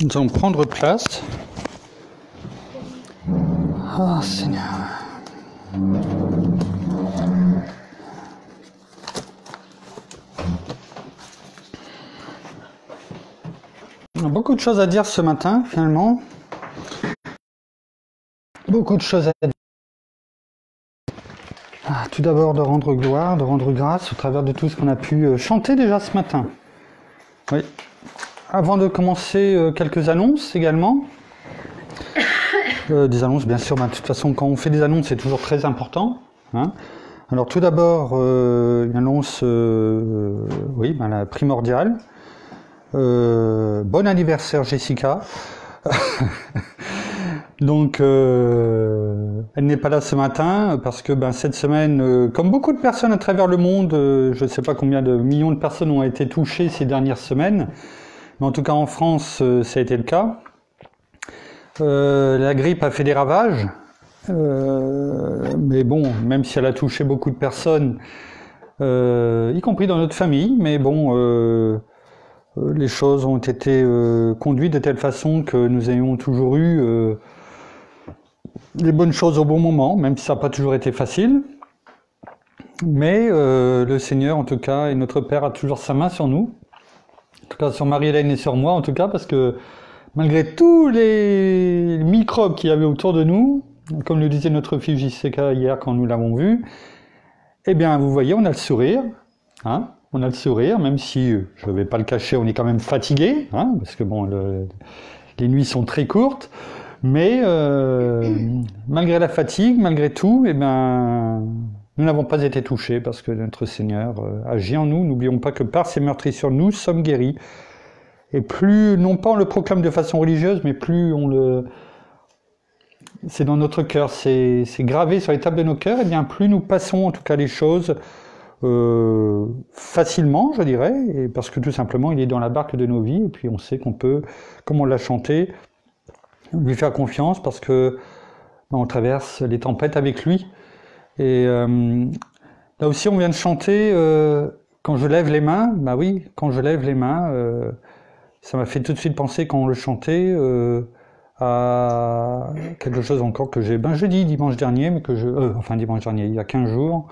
Nous allons prendre place. Ah, Seigneur. On a beaucoup de choses à dire ce matin, finalement. Beaucoup de choses à dire. Tout d'abord, de rendre gloire, de rendre grâce au travers de tout ce qu'on a pu chanter déjà ce matin. Oui. Avant de commencer, quelques annonces également. Des annonces, bien sûr, de toute façon, quand on fait des annonces, c'est toujours très important. Hein. Alors, tout d'abord, une annonce la primordiale. Bon anniversaire, Jessica. Donc, elle n'est pas là ce matin parce que cette semaine, comme beaucoup de personnes à travers le monde, je ne sais pas combien de millions de personnes ont été touchées ces dernières semaines, mais en tout cas en France, ça a été le cas. La grippe a fait des ravages, mais bon, même si elle a touché beaucoup de personnes, y compris dans notre famille, mais bon, les choses ont été conduites de telle façon que nous ayons toujours eu les bonnes choses au bon moment, même si ça n'a pas toujours été facile. Mais le Seigneur, en tout cas, et notre Père a toujours sa main sur nous. En tout cas, sur Marie-Hélène et sur moi, en tout cas, parce que malgré tous les microbes qu'il y avait autour de nous, comme le disait notre fille JCK hier quand nous l'avons vu, eh bien, vous voyez, on a le sourire. Hein, on a le sourire, même si, je ne vais pas le cacher, on est quand même fatigué, hein, parce que bon, les nuits sont très courtes. Mais malgré la fatigue, malgré tout, eh ben, nous n'avons pas été touchés parce que notre Seigneur agit en nous. N'oublions pas que par ses meurtrissures, nous sommes guéris. Et plus, non pas on le proclame de façon religieuse, mais plus c'est dans notre cœur, c'est gravé sur les tables de nos cœurs, et bien plus nous passons en tout cas les choses facilement, je dirais, et parce que tout simplement il est dans la barque de nos vies, et puis on sait qu'on peut, comme on l'a chanté, lui faire confiance parce que on traverse les tempêtes avec lui. Et là aussi, on vient de chanter quand je lève les mains. Bah oui, quand je lève les mains, ça m'a fait tout de suite penser quand on le chantait à quelque chose encore que j'ai jeudi, dimanche dernier, mais que dimanche dernier, il y a 15 jours,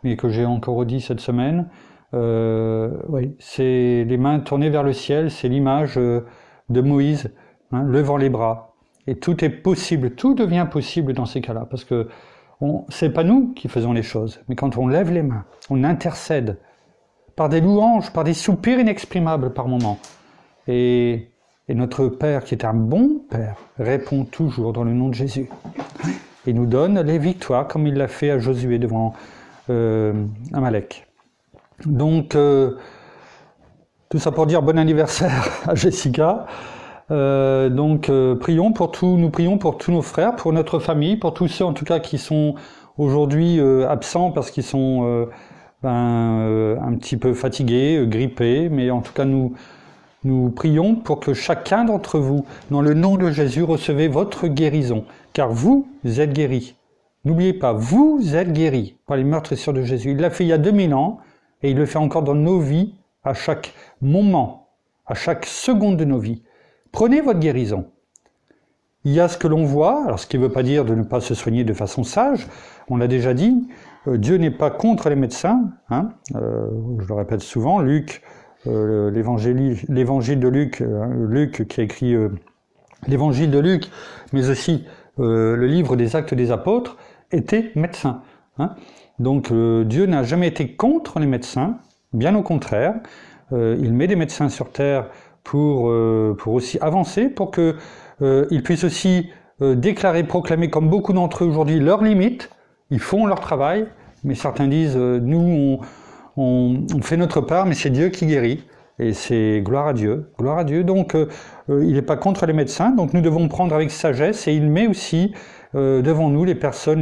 mais que j'ai encore redit cette semaine. Oui, c'est les mains tournées vers le ciel, c'est l'image de Moïse, hein, levant les bras. Et tout est possible, tout devient possible dans ces cas-là, parce que c'est pas nous qui faisons les choses, mais quand on lève les mains, on intercède par des louanges, par des soupirs inexprimables par moments. Et notre Père, qui est un bon Père, répond toujours dans le nom de Jésus. Et nous donne les victoires, comme il l'a fait à Josué devant Amalek. Donc, tout ça pour dire bon anniversaire à Jessica. Prions pour nous prions pour tous nos frères, pour notre famille, pour tous ceux en tout cas qui sont aujourd'hui absents parce qu'ils sont un petit peu fatigués, grippés, mais en tout cas nous prions pour que chacun d'entre vous, dans le nom de Jésus, recevez votre guérison, car vous êtes guéris. N'oubliez pas, vous êtes guéris par les meurtrissures de Jésus. Il l'a fait il y a 2000 ans et il le fait encore dans nos vies à chaque moment, à chaque seconde de nos vies. Prenez votre guérison. Il y a ce que l'on voit, alors ce qui ne veut pas dire de ne pas se soigner de façon sage, on l'a déjà dit, Dieu n'est pas contre les médecins, hein, je le répète souvent, Luc, l'évangile de Luc, Luc qui a écrit l'évangile de Luc, mais aussi le livre des Actes des Apôtres, était médecin. Hein. Donc Dieu n'a jamais été contre les médecins, bien au contraire, il met des médecins sur terre pour aussi avancer, pour qu'ils puissent aussi déclarer, proclamer, comme beaucoup d'entre eux aujourd'hui, leurs limites. Ils font leur travail, mais certains disent nous, on fait notre part, mais c'est Dieu qui guérit. Et c'est gloire à Dieu. Gloire à Dieu. Donc, il n'est pas contre les médecins, donc nous devons prendre avec sagesse, et il met aussi devant nous les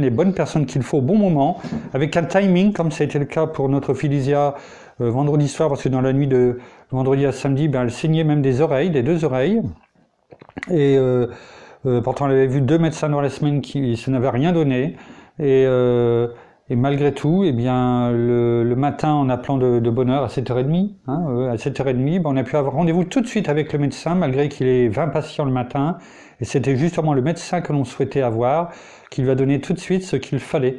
bonnes personnes qu'il faut au bon moment, avec un timing, comme ça a été le cas pour notre fille Lysia vendredi soir, parce que dans la nuit de vendredi à samedi, elle saignait même des deux oreilles. Et pourtant, elle avait vu 2 médecins dans la semaine qui ça n'avait rien donné. Et Et malgré tout, eh bien, le matin, en appelant de bonne heure à 7h30, à 7h30, on a pu avoir rendez-vous tout de suite avec le médecin, malgré qu'il ait 20 patients le matin. Et c'était justement le médecin que l'on souhaitait avoir, qui lui a donné tout de suite ce qu'il fallait.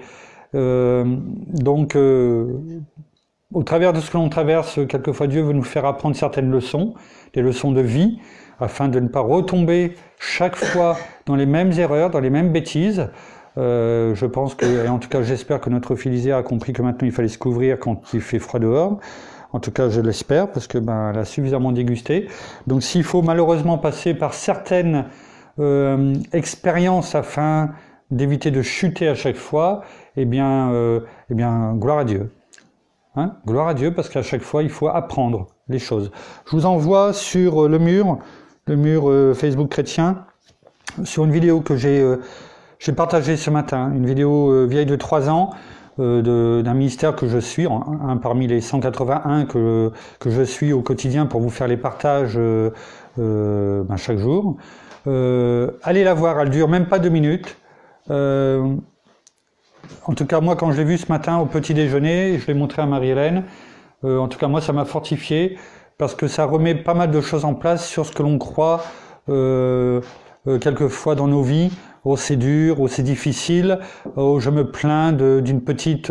Donc, au travers de ce que l'on traverse, quelquefois Dieu veut nous faire apprendre certaines leçons, des leçons de vie, afin de ne pas retomber chaque fois dans les mêmes erreurs, dans les mêmes bêtises. Je pense que, et en tout cas j'espère que notre fille Lisière a compris que maintenant il fallait se couvrir quand il fait froid dehors. En tout cas je l'espère, parce que elle a suffisamment dégusté. Donc s'il faut malheureusement passer par certaines expériences afin d'éviter de chuter à chaque fois, eh bien gloire à Dieu. Gloire à Dieu, parce qu'à chaque fois il faut apprendre les choses. Je vous envoie sur le mur Facebook chrétien, sur une vidéo que j'ai partagée ce matin, une vidéo vieille de 3 ans, d'un ministère que je suis, un parmi les 181 que je suis au quotidien pour vous faire les partages chaque jour. Allez la voir, elle dure même pas 2 minutes. En tout cas, moi, quand je l'ai vu ce matin au petit déjeuner, je l'ai montré à Marie-Hélène. En tout cas, moi, ça m'a fortifié parce que ça remet pas mal de choses en place sur ce que l'on croit quelquefois dans nos vies. Oh, c'est dur, oh, c'est difficile, oh, je me plains d'une petite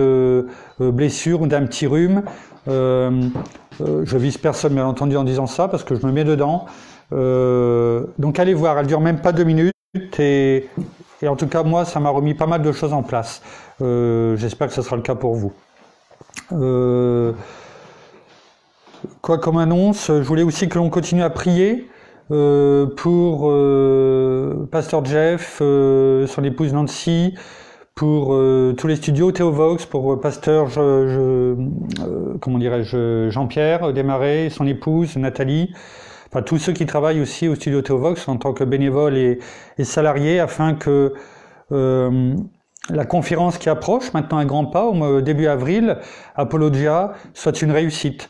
blessure ou d'un petit rhume. Je vise personne, bien entendu, en disant ça, parce que je me mets dedans. Donc allez voir, elle dure même pas 2 minutes, et en tout cas, moi, ça m'a remis pas mal de choses en place. J'espère que ce sera le cas pour vous. Quoi comme annonce, je voulais aussi que l'on continue à prier pour Pasteur Jeff, son épouse Nancy, pour tous les studios Théovox, pour Pasteur Jean-Pierre Desmarais, son épouse Nathalie, enfin tous ceux qui travaillent aussi au studio Théovox en tant que bénévoles et salariés, afin que la conférence qui approche maintenant à grands pas, au début avril, Apologia, soit une réussite.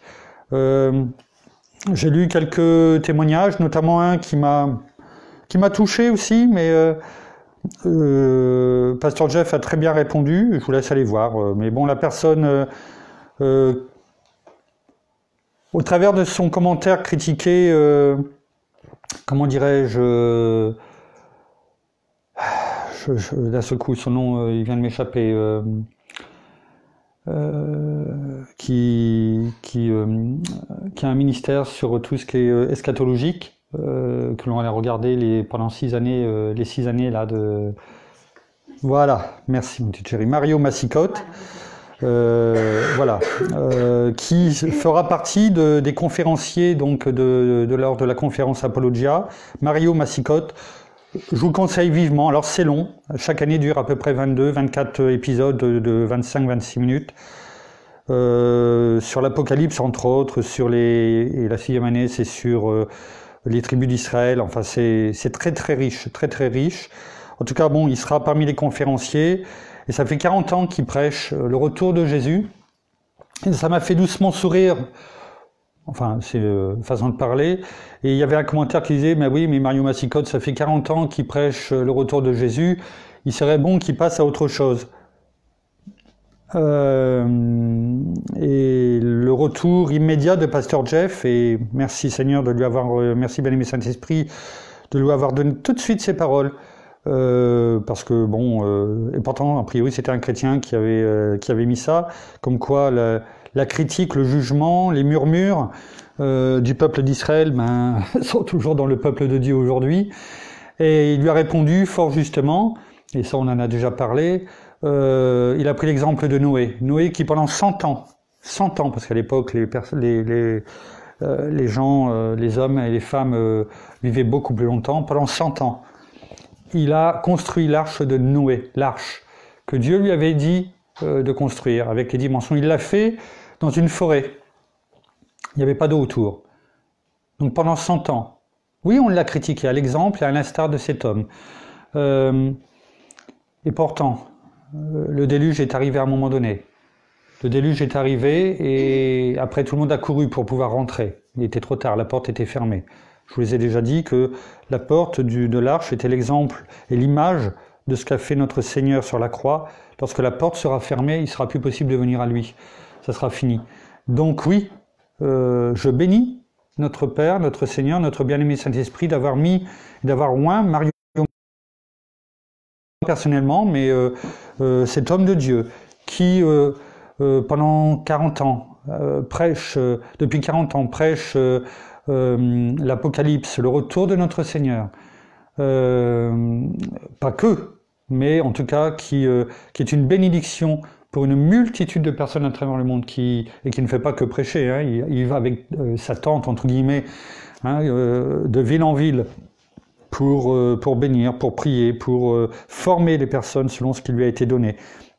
J'ai lu quelques témoignages, notamment un qui m'a touché aussi, mais Pasteur Jeff a très bien répondu. Je vous laisse aller voir. Mais bon, la personne, au travers de son commentaire, critiqué, comment dirais-je, d'un seul coup, son nom, il vient de m'échapper. Qui a un ministère sur tout ce qui est eschatologique, que l'on a regardé pendant 6 années, les 6 années là de... Voilà, merci mon petit chéri. Mario Massicotte, qui fera partie des conférenciers donc lors de la conférence Apologia. Mario Massicotte, je vous conseille vivement. Alors c'est long, chaque année dure à peu près 24 épisodes de 25-26 minutes. Sur l'Apocalypse entre autres, et la 6e année c'est sur les tribus d'Israël. Enfin c'est très très riche, très très riche. En tout cas bon, il sera parmi les conférenciers, et ça fait 40 ans qu'il prêche le retour de Jésus, et ça m'a fait doucement sourire. Enfin, c'est façon de parler. Et il y avait un commentaire qui disait, mais oui, mais Mario Massicotte, ça fait 40 ans qu'il prêche le retour de Jésus, il serait bon qu'il passe à autre chose. Et le retour immédiat de Pasteur Jeff, et merci Seigneur de lui avoir, merci bien-aimé Saint-Esprit, de lui avoir donné tout de suite ses paroles. Parce que bon, et pourtant, a priori, c'était un chrétien qui avait mis ça, comme quoi la critique, le jugement, les murmures du peuple d'Israël sont toujours dans le peuple de Dieu aujourd'hui. Et il lui a répondu fort justement, et ça on en a déjà parlé, il a pris l'exemple de Noé. Noé qui pendant 100 ans, parce qu'à l'époque les gens, les hommes et les femmes vivaient beaucoup plus longtemps, pendant 100 ans, il a construit l'arche de Noé, l'arche que Dieu lui avait dit de construire avec les dimensions. Il l'a fait dans une forêt. Il n'y avait pas d'eau autour. Donc pendant 100 ans. Oui, on l'a critiqué à l'exemple et à l'instar de cet homme. Et pourtant, le déluge est arrivé à un moment donné. Le déluge est arrivé et après tout le monde a couru pour pouvoir rentrer. Il était trop tard, la porte était fermée. Je vous ai déjà dit que la porte de l'arche était l'exemple et l'image de ce qu'a fait notre Seigneur sur la croix. Lorsque la porte sera fermée, il ne sera plus possible de venir à lui. Ça sera fini. Donc oui, je bénis notre Père, notre Seigneur, notre bien-aimé Saint-Esprit d'avoir oint Mario personnellement, mais cet homme de Dieu qui, pendant 40 ans, depuis 40 ans, prêche l'Apocalypse, le retour de notre Seigneur. Pas que, mais en tout cas qui est une bénédiction pour une multitude de personnes à travers le monde et qui ne fait pas que prêcher. Hein, il va avec sa tente, entre guillemets, hein, de ville en ville pour bénir, pour prier, pour former les personnes selon ce qui lui a été donné.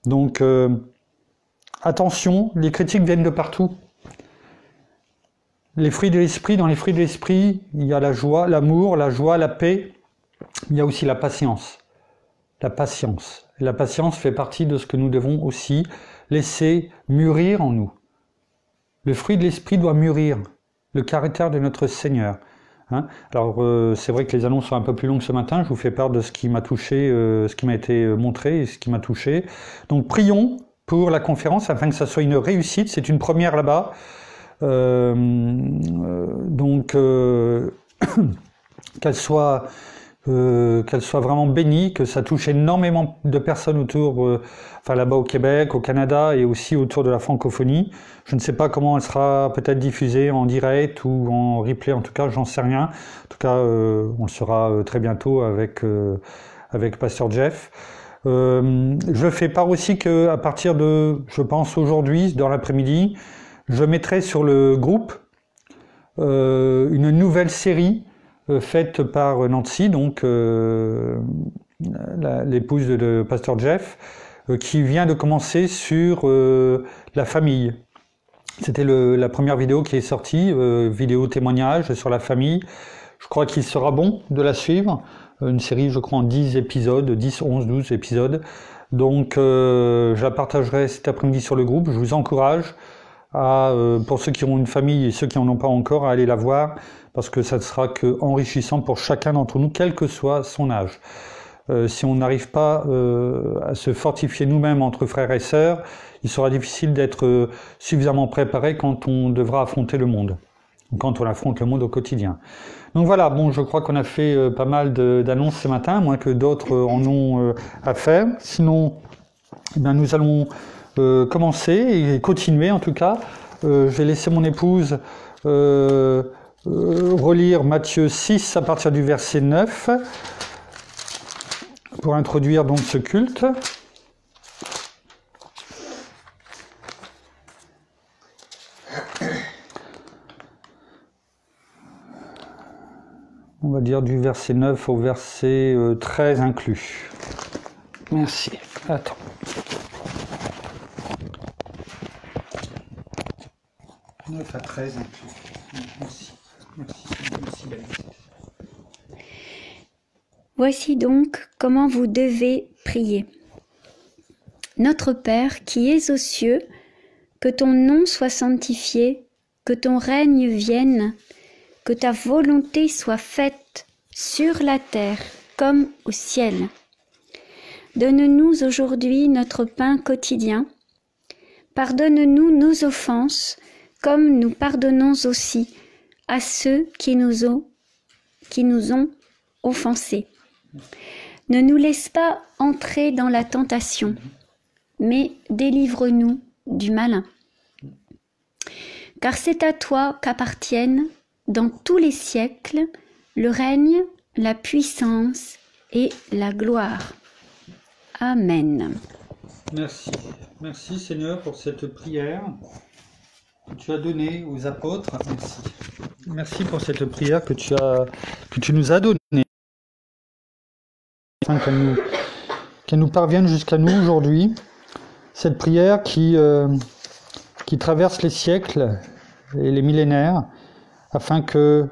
Donc, attention, les critiques viennent de partout. Les fruits de l'esprit, dans les fruits de l'esprit, il y a la joie, l'amour, la joie, la paix. Il y a aussi la patience. La patience. Et la patience fait partie de ce que nous devons aussi laisser mûrir en nous. Le fruit de l'esprit doit mûrir le caractère de notre Seigneur. Hein. Alors, c'est vrai que les annonces sont un peu plus longues ce matin. Je vous fais part de ce qui m'a touché, ce qui m'a été montré et ce qui m'a touché. Donc, prions pour la conférence afin que ça soit une réussite. C'est une première là-bas. Donc, qu'elle soit vraiment bénie, que ça touche énormément de personnes autour, enfin là-bas au Québec, au Canada et aussi autour de la francophonie. Je ne sais pas comment elle sera peut-être diffusée en direct ou en replay, en tout cas, j'en sais rien. En tout cas, on le saura très bientôt avec Pasteur Jeff. Je fais part aussi qu'à partir de, je pense aujourd'hui, dans l'après-midi, je mettrai sur le groupe une nouvelle série faite par Nancy, donc l'épouse de Pasteur Jeff, qui vient de commencer sur la famille. C'était la première vidéo qui est sortie, vidéo témoignage sur la famille. Je crois qu'il sera bon de la suivre. Une série, je crois, en 10 épisodes, 10, 11, 12 épisodes. Donc, je la partagerai cet après-midi sur le groupe. Je vous encourage pour ceux qui ont une famille et ceux qui n'en ont pas encore, à aller la voir, parce que ça ne sera que enrichissant pour chacun d'entre nous, quel que soit son âge. Si on n'arrive pas à se fortifier nous-mêmes entre frères et sœurs, il sera difficile d'être suffisamment préparé quand on devra affronter le monde, quand on affronte le monde au quotidien. Donc voilà, bon, je crois qu'on a fait pas mal d'annonces ce matin, moins que d'autres en ont à faire. Sinon, eh bien, nous allons commencer et continuer en tout cas. Je vais laisser mon épouse relire Matthieu 6 à partir du verset 9 pour introduire donc ce culte. On va dire du verset 9 au verset 13 inclus. Merci. Attends. À 13 inclus. Merci. Voici donc comment vous devez prier. Notre Père qui es aux cieux, que ton nom soit sanctifié, que ton règne vienne, que ta volonté soit faite sur la terre comme au ciel. Donne-nous aujourd'hui notre pain quotidien. Pardonne-nous nos offenses, comme nous pardonnons aussi à ceux qui nous ont offensés. Ne nous laisse pas entrer dans la tentation, mais délivre-nous du malin. Car c'est à toi qu'appartiennent, dans tous les siècles, le règne, la puissance et la gloire. Amen. Merci. Merci Seigneur pour cette prière que tu as donnée aux apôtres. Merci. Merci pour cette prière que tu nous as donnée. Afin qu'elle nous parvienne jusqu'à nous aujourd'hui. Cette prière qui traverse les siècles et les millénaires, afin que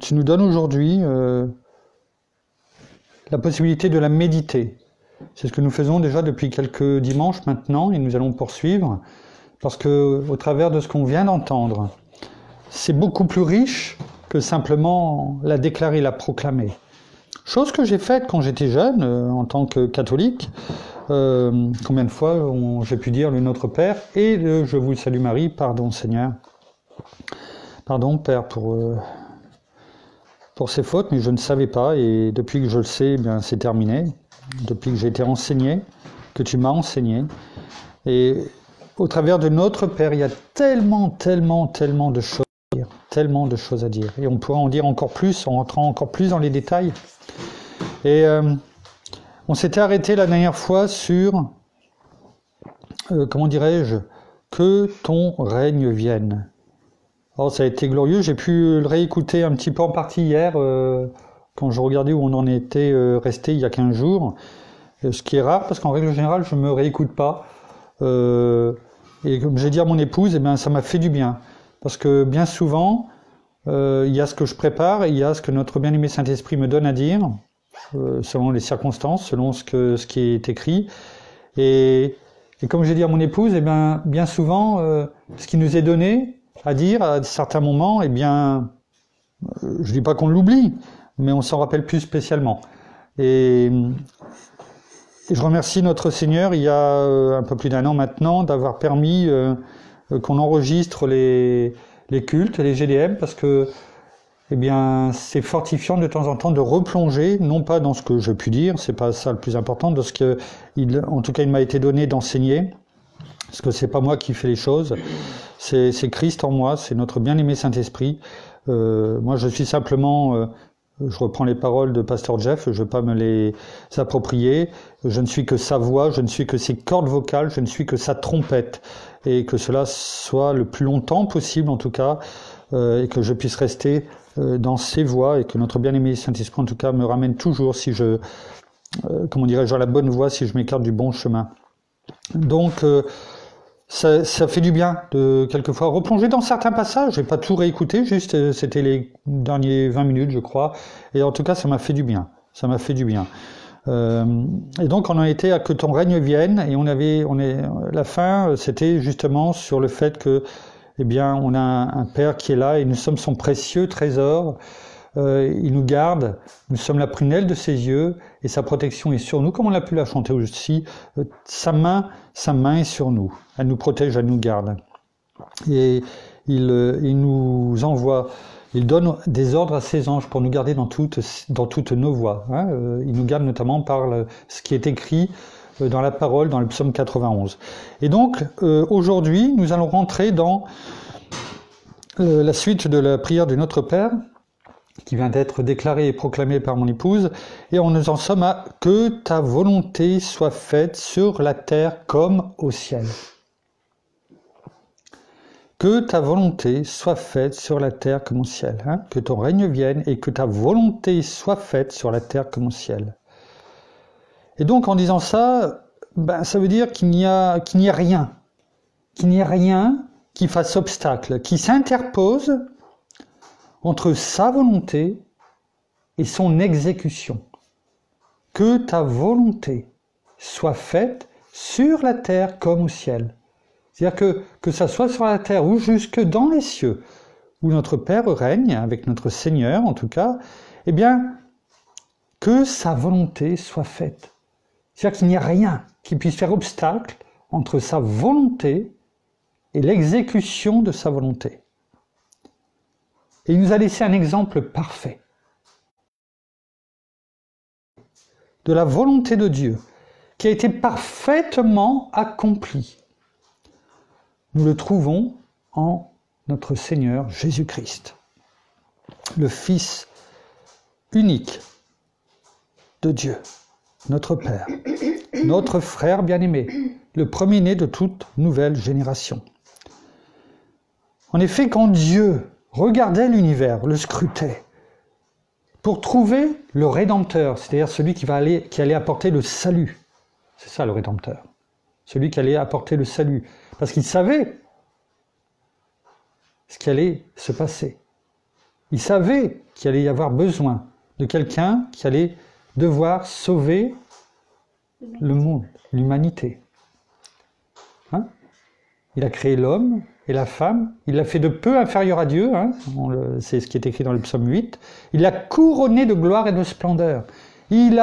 tu nous donnes aujourd'hui la possibilité de la méditer. C'est ce que nous faisons déjà depuis quelques dimanches maintenant, et nous allons poursuivre, parce que au travers de ce qu'on vient d'entendre, c'est beaucoup plus riche que simplement la déclarer, la proclamer. Chose que j'ai faite quand j'étais jeune, en tant que catholique. Combien de fois j'ai pu dire le Notre Père et le Je vous salue Marie, pardon Seigneur. Pardon Père pour ces fautes, mais je ne savais pas, et depuis que je le sais, eh bien c'est terminé. Depuis que j'ai été enseigné, que tu m'as enseigné. Et au travers de Notre Père, il y a tellement de choses à dire, tellement de choses à dire. Et on pourra en dire encore plus, en rentrant encore plus dans les détails. Et on s'était arrêté la dernière fois sur, comment dirais-je, que ton règne vienne. Alors ça a été glorieux, j'ai pu le réécouter un petit peu en partie hier, quand je regardais où on en était resté il y a 15 jours, ce qui est rare, parce qu'en règle générale, je ne me réécoute pas. Et comme j'ai dit à mon épouse, eh bien, ça m'a fait du bien. Parce que bien souvent, il y a ce que je prépare, et il y a ce que notre bien-aimé Saint-Esprit me donne à dire, selon les circonstances, selon ce qui est écrit. Et comme j'ai dit à mon épouse, eh bien souvent, ce qui nous est donné à dire à certains moments, eh bien, je dis pas qu'on l'oublie, mais on s'en rappelle plus spécialement. Et je remercie notre Seigneur, il y a un peu plus d'un an maintenant, d'avoir permis qu'on enregistre les cultes, les GDM, parce que eh bien, c'est fortifiant de temps en temps de replonger, non pas dans ce que je puis dire, c'est pas ça le plus important, de ce que, en tout cas, il m'a été donné d'enseigner, parce que c'est pas moi qui fais les choses, c'est Christ en moi, c'est notre bien-aimé Saint-Esprit. Moi, je suis simplement, je reprends les paroles de Pasteur Jeff, je ne veux pas me les approprier, je ne suis que sa voix, je ne suis que ses cordes vocales, je ne suis que sa trompette, et que cela soit le plus longtemps possible en tout cas, et que je puisse rester dans ses voies, et que notre bien-aimé Saint-Esprit en tout cas me ramène toujours, si je, comment dirais-je, à la bonne voie, si je m'écarte du bon chemin. Donc, ça fait du bien de quelquefois replonger dans certains passages. J'ai pas tout réécouté, juste c'était les derniers 20 minutes, je crois. Et en tout cas, ça m'a fait du bien. Ça m'a fait du bien. Et donc, on en était à que ton règne vienne. Et la fin, c'était justement sur le fait que, eh bien, on a un Père qui est là et nous sommes son précieux trésor. Il nous garde, nous sommes la prunelle de ses yeux et sa protection est sur nous, comme on l'a pu la chanter aussi. Sa main est sur nous, elle nous protège, elle nous garde. Et il nous envoie, il donne des ordres à ses anges pour nous garder dans toutes nos voies. Hein. Il nous garde notamment par ce qui est écrit dans la parole, dans le psaume 91. Et donc, aujourd'hui, nous allons rentrer dans la suite de la prière du Notre Père, qui vient d'être déclarée et proclamée par mon épouse, et on nous en sommes à « Que ta volonté soit faite sur la terre comme au ciel ». Que ta volonté soit faite sur la terre comme au ciel. Hein, que ton règne vienne et que ta volonté soit faite sur la terre comme au ciel. Et donc en disant ça, ça veut dire qu'il n'y a rien. Qu'il n'y a rien qui fasse obstacle, qui s'interpose entre sa volonté et son exécution. Que ta volonté soit faite sur la terre comme au ciel. C'est-à-dire que ça soit sur la terre ou jusque dans les cieux, où notre Père règne, avec notre Seigneur en tout cas, eh bien, que sa volonté soit faite. C'est-à-dire qu'il n'y a rien qui puisse faire obstacle entre sa volonté et l'exécution de sa volonté. Et il nous a laissé un exemple parfait de la volonté de Dieu, qui a été parfaitement accomplie. Nous le trouvons en notre Seigneur Jésus-Christ, le Fils unique de Dieu, notre Père, notre frère bien-aimé, le premier-né de toute nouvelle génération. En effet, quand Dieu regardait l'univers, le scrutait, pour trouver le Rédempteur, c'est-à-dire celui qui allait apporter le salut. C'est ça le Rédempteur. Celui qui allait apporter le salut. Parce qu'il savait ce qui allait se passer. Il savait qu'il allait y avoir besoin de quelqu'un qui allait devoir sauver le monde, l'humanité. Hein? Il a créé l'homme et la femme, il l'a fait de peu inférieur à Dieu, hein, c'est ce qui est écrit dans le psaume 8, il l'a couronné de gloire et de splendeur. Il lui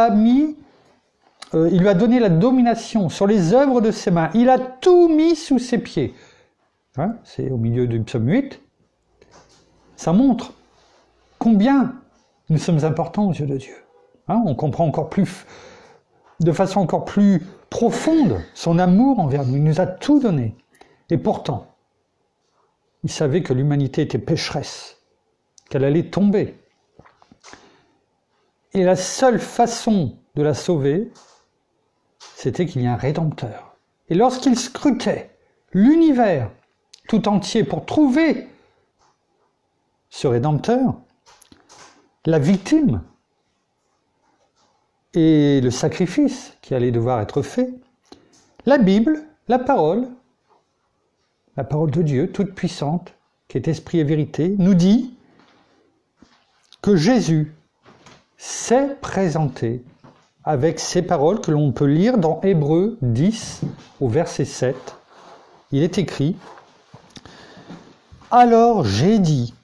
a donné la domination sur les œuvres de ses mains, il a tout mis sous ses pieds. Hein, c'est au milieu du psaume 8. Ça montre combien nous sommes importants aux yeux de Dieu. Hein, on comprend encore plus, de façon encore plus profonde, son amour envers nous. Il nous a tout donné. Et pourtant, il savait que l'humanité était pécheresse, qu'elle allait tomber. Et la seule façon de la sauver, c'était qu'il y ait un Rédempteur. Et lorsqu'il scrutait l'univers tout entier pour trouver ce Rédempteur, la victime et le sacrifice qui allait devoir être fait, la Bible, la parole de Dieu, toute puissante, qui est esprit et vérité, nous dit que Jésus s'est présenté avec ces paroles que l'on peut lire dans Hébreux 10 au verset 7. Il est écrit « Alors j'ai dit,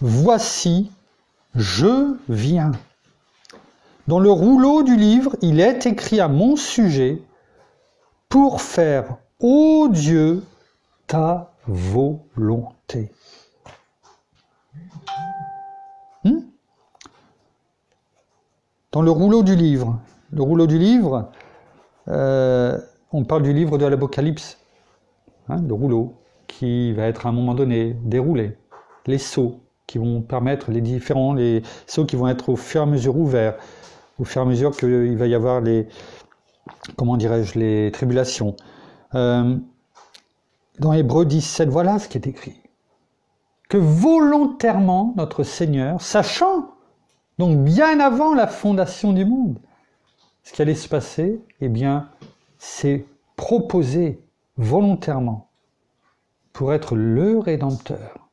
voici, je viens. Dans le rouleau du livre, il est écrit à mon sujet pour faire, ô Dieu, ta volonté. » Dans le rouleau du livre, on parle du livre de l'Apocalypse, le rouleau qui va être à un moment donné déroulé, les sceaux qui vont permettre les sceaux qui vont être au fur et à mesure ouverts, au fur et à mesure qu'il va y avoir les tribulations. Dans Hébreux 17, voilà ce qui est écrit. Que volontairement notre Seigneur, sachant, donc bien avant la fondation du monde, ce qui allait se passer, eh bien, c'est proposé volontairement pour être le Rédempteur.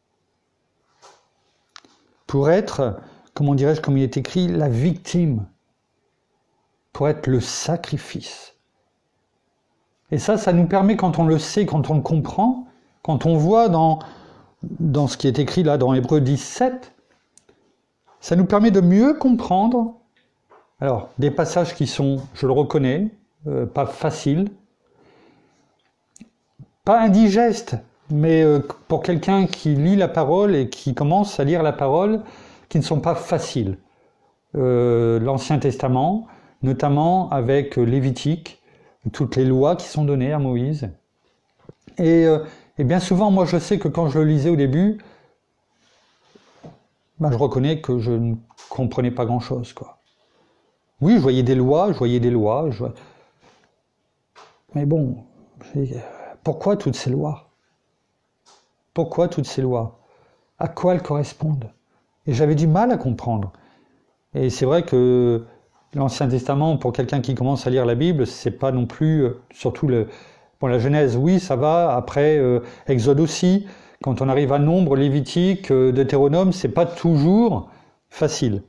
Pour être, comme il est écrit, la victime. Pour être le sacrifice. Et ça nous permet, quand on le sait, quand on le comprend, quand on voit dans ce qui est écrit là dans Hébreux 17, ça nous permet de mieux comprendre, alors, des passages qui sont, je le reconnais, pas faciles, pas indigestes, mais pour quelqu'un qui lit la parole et qui commence à lire la parole, qui ne sont pas faciles. L'Ancien Testament, notamment avec Lévitique, toutes les lois qui sont données à Moïse. Et bien souvent, moi je sais que quand je le lisais au début, je reconnais que je ne comprenais pas grand-chose, quoi. Oui, je voyais des lois. Mais bon, pourquoi toutes ces lois? Pourquoi toutes ces lois? À quoi elles correspondent? Et j'avais du mal à comprendre. Et c'est vrai que l'Ancien Testament, pour quelqu'un qui commence à lire la Bible, c'est pas non plus, surtout la Genèse, oui, ça va, après Exode aussi, quand on arrive à Nombre, Lévitique, Deutéronome, c'est pas toujours facile.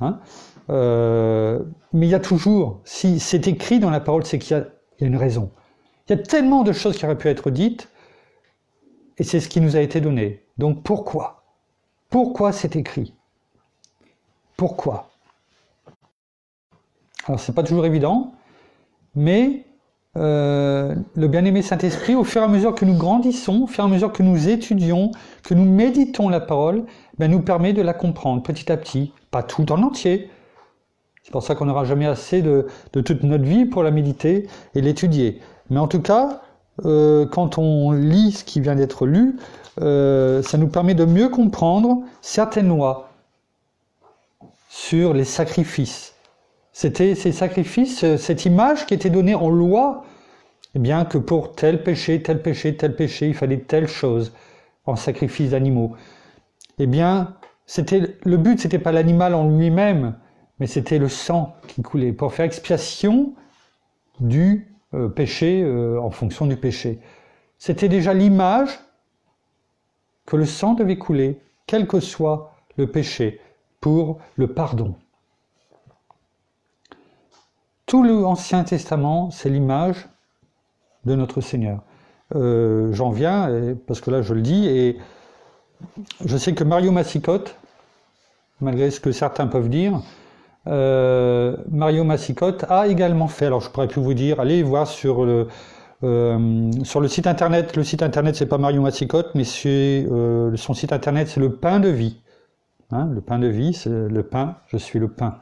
Hein, mais il y a toujours, si c'est écrit dans la parole, c'est qu'il y a une raison. Il y a tellement de choses qui auraient pu être dites, et c'est ce qui nous a été donné. Donc pourquoi? Pourquoi c'est écrit? Pourquoi? Alors c'est pas toujours évident, mais le bien-aimé Saint-Esprit, au fur et à mesure que nous grandissons, au fur et à mesure que nous étudions, que nous méditons la parole, nous permet de la comprendre petit à petit, pas tout en entier. C'est pour ça qu'on n'aura jamais assez de toute notre vie pour la méditer et l'étudier. Mais en tout cas, quand on lit ce qui vient d'être lu, ça nous permet de mieux comprendre certaines lois sur les sacrifices. C'était ces sacrifices, cette image qui était donnée en loi, eh bien que pour tel péché, il fallait telle chose en sacrifice d'animaux. Eh bien, le but, c'était pas l'animal en lui-même, mais c'était le sang qui coulait pour faire expiation du péché en fonction du péché. C'était déjà l'image que le sang devait couler, quel que soit le péché, pour le pardon. Tout l'Ancien Testament, c'est l'image de notre Seigneur. j'en viens, parce que là je le dis, et je sais que Mario Massicotte, malgré ce que certains peuvent dire, Mario Massicotte a également fait, alors je pourrais plus vous dire, allez voir sur le site internet. Le site internet c'est pas Mario Massicotte, mais son site internet c'est le pain de vie. Hein, le pain de vie, c'est le pain, je suis le pain.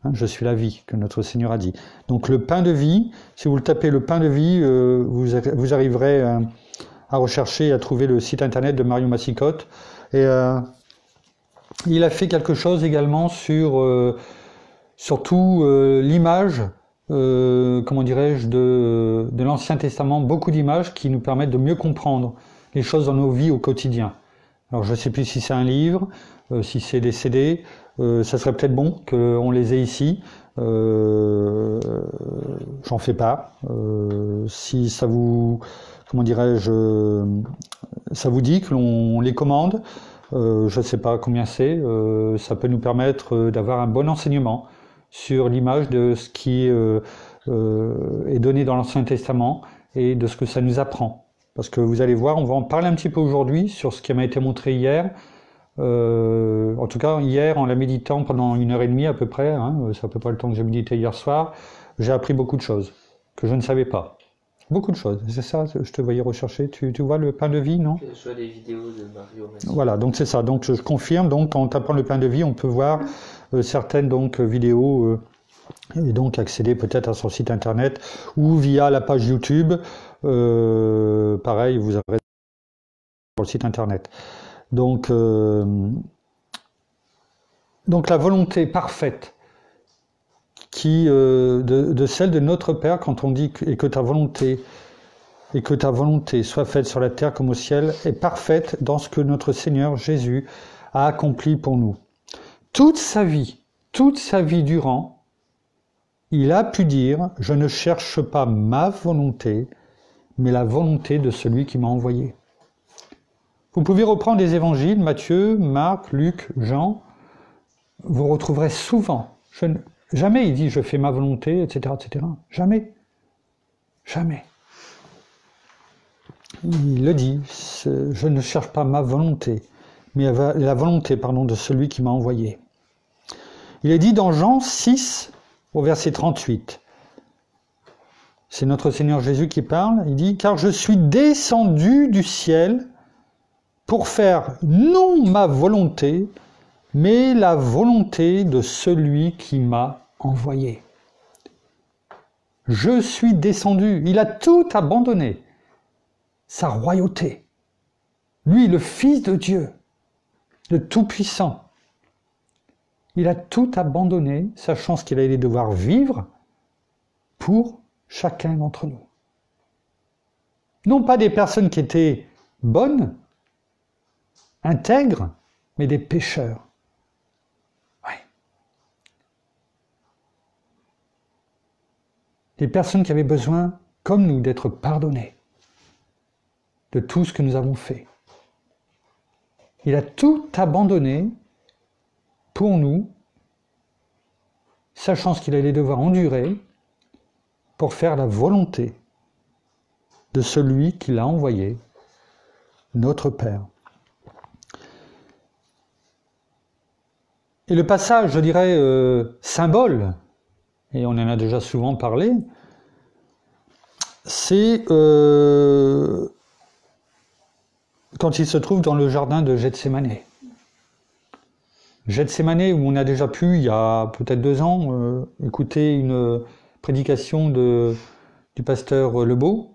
Hein, je suis la vie, que notre Seigneur a dit. Donc le pain de vie, si vous le tapez le pain de vie, vous arriverez à rechercher et à trouver le site internet de Mario Massicotte. Et il a fait quelque chose également sur surtout l'image, comment dirais-je, de l'Ancien Testament, beaucoup d'images qui nous permettent de mieux comprendre les choses dans nos vies au quotidien. Alors je ne sais plus si c'est un livre, si c'est des CD, ça serait peut-être bon qu'on les ait ici. J'en fais pas. Si ça vous, comment dirais-je, ça vous dit que l'on les commande, je ne sais pas combien c'est, ça peut nous permettre d'avoir un bon enseignement sur l'image de ce qui est donné dans l'Ancien Testament et de ce que ça nous apprend. Parce que vous allez voir, on va en parler un petit peu aujourd'hui sur ce qui m'a été montré hier. En tout cas, hier, en la méditant pendant 1h30 à peu près, hein, c'est à peu près le temps que j'ai médité hier soir, j'ai appris beaucoup de choses que je ne savais pas. Beaucoup de choses, c'est ça, je te voyais rechercher. Tu vois le pain de vie, non? Je vois des vidéos de Mario Massicotte. Voilà, donc c'est ça. Donc je confirme, donc en tapant le pain de vie, on peut voir certaines donc vidéos et donc accéder peut-être à son site internet ou via la page YouTube. Pareil, vous aurez sur le site internet. Donc la volonté parfaite de celle de notre Père, quand on dit que ta volonté soit faite sur la terre comme au ciel, est parfaite dans ce que notre Seigneur Jésus a accompli pour nous. Toute sa vie durant, il a pu dire « Je ne cherche pas ma volonté, mais la volonté de celui qui m'a envoyé ». Vous pouvez reprendre les évangiles, Matthieu, Marc, Luc, Jean, vous retrouverez souvent, jamais il dit « je fais ma volonté », etc., etc. Jamais. Jamais. Il le dit, je ne cherche pas ma volonté, mais la volonté, de celui qui m'a envoyé. Il est dit dans Jean 6, au verset 38, c'est notre Seigneur Jésus qui parle, il dit « Car je suis descendu du ciel pour faire non ma volonté, mais la volonté de celui qui m'a envoyé. » Je suis descendu, il a tout abandonné, sa royauté. Lui, le Fils de Dieu, le Tout-Puissant, il a tout abandonné, sachant ce qu'il allait devoir vivre pour chacun d'entre nous. Non pas des personnes qui étaient bonnes, intègres, mais des pécheurs. Oui. Des personnes qui avaient besoin, comme nous, d'être pardonnées de tout ce que nous avons fait. Il a tout abandonné pour nous, sachant ce qu'il allait devoir endurer pour faire la volonté de celui qui l'a envoyé, notre Père. Et le passage, je dirais, symbole, et on en a déjà souvent parlé, c'est quand il se trouve dans le jardin de Gethsémane. Gethsémane, où on a déjà pu, il y a peut-être 2 ans, écouter une prédication du pasteur Lebeau,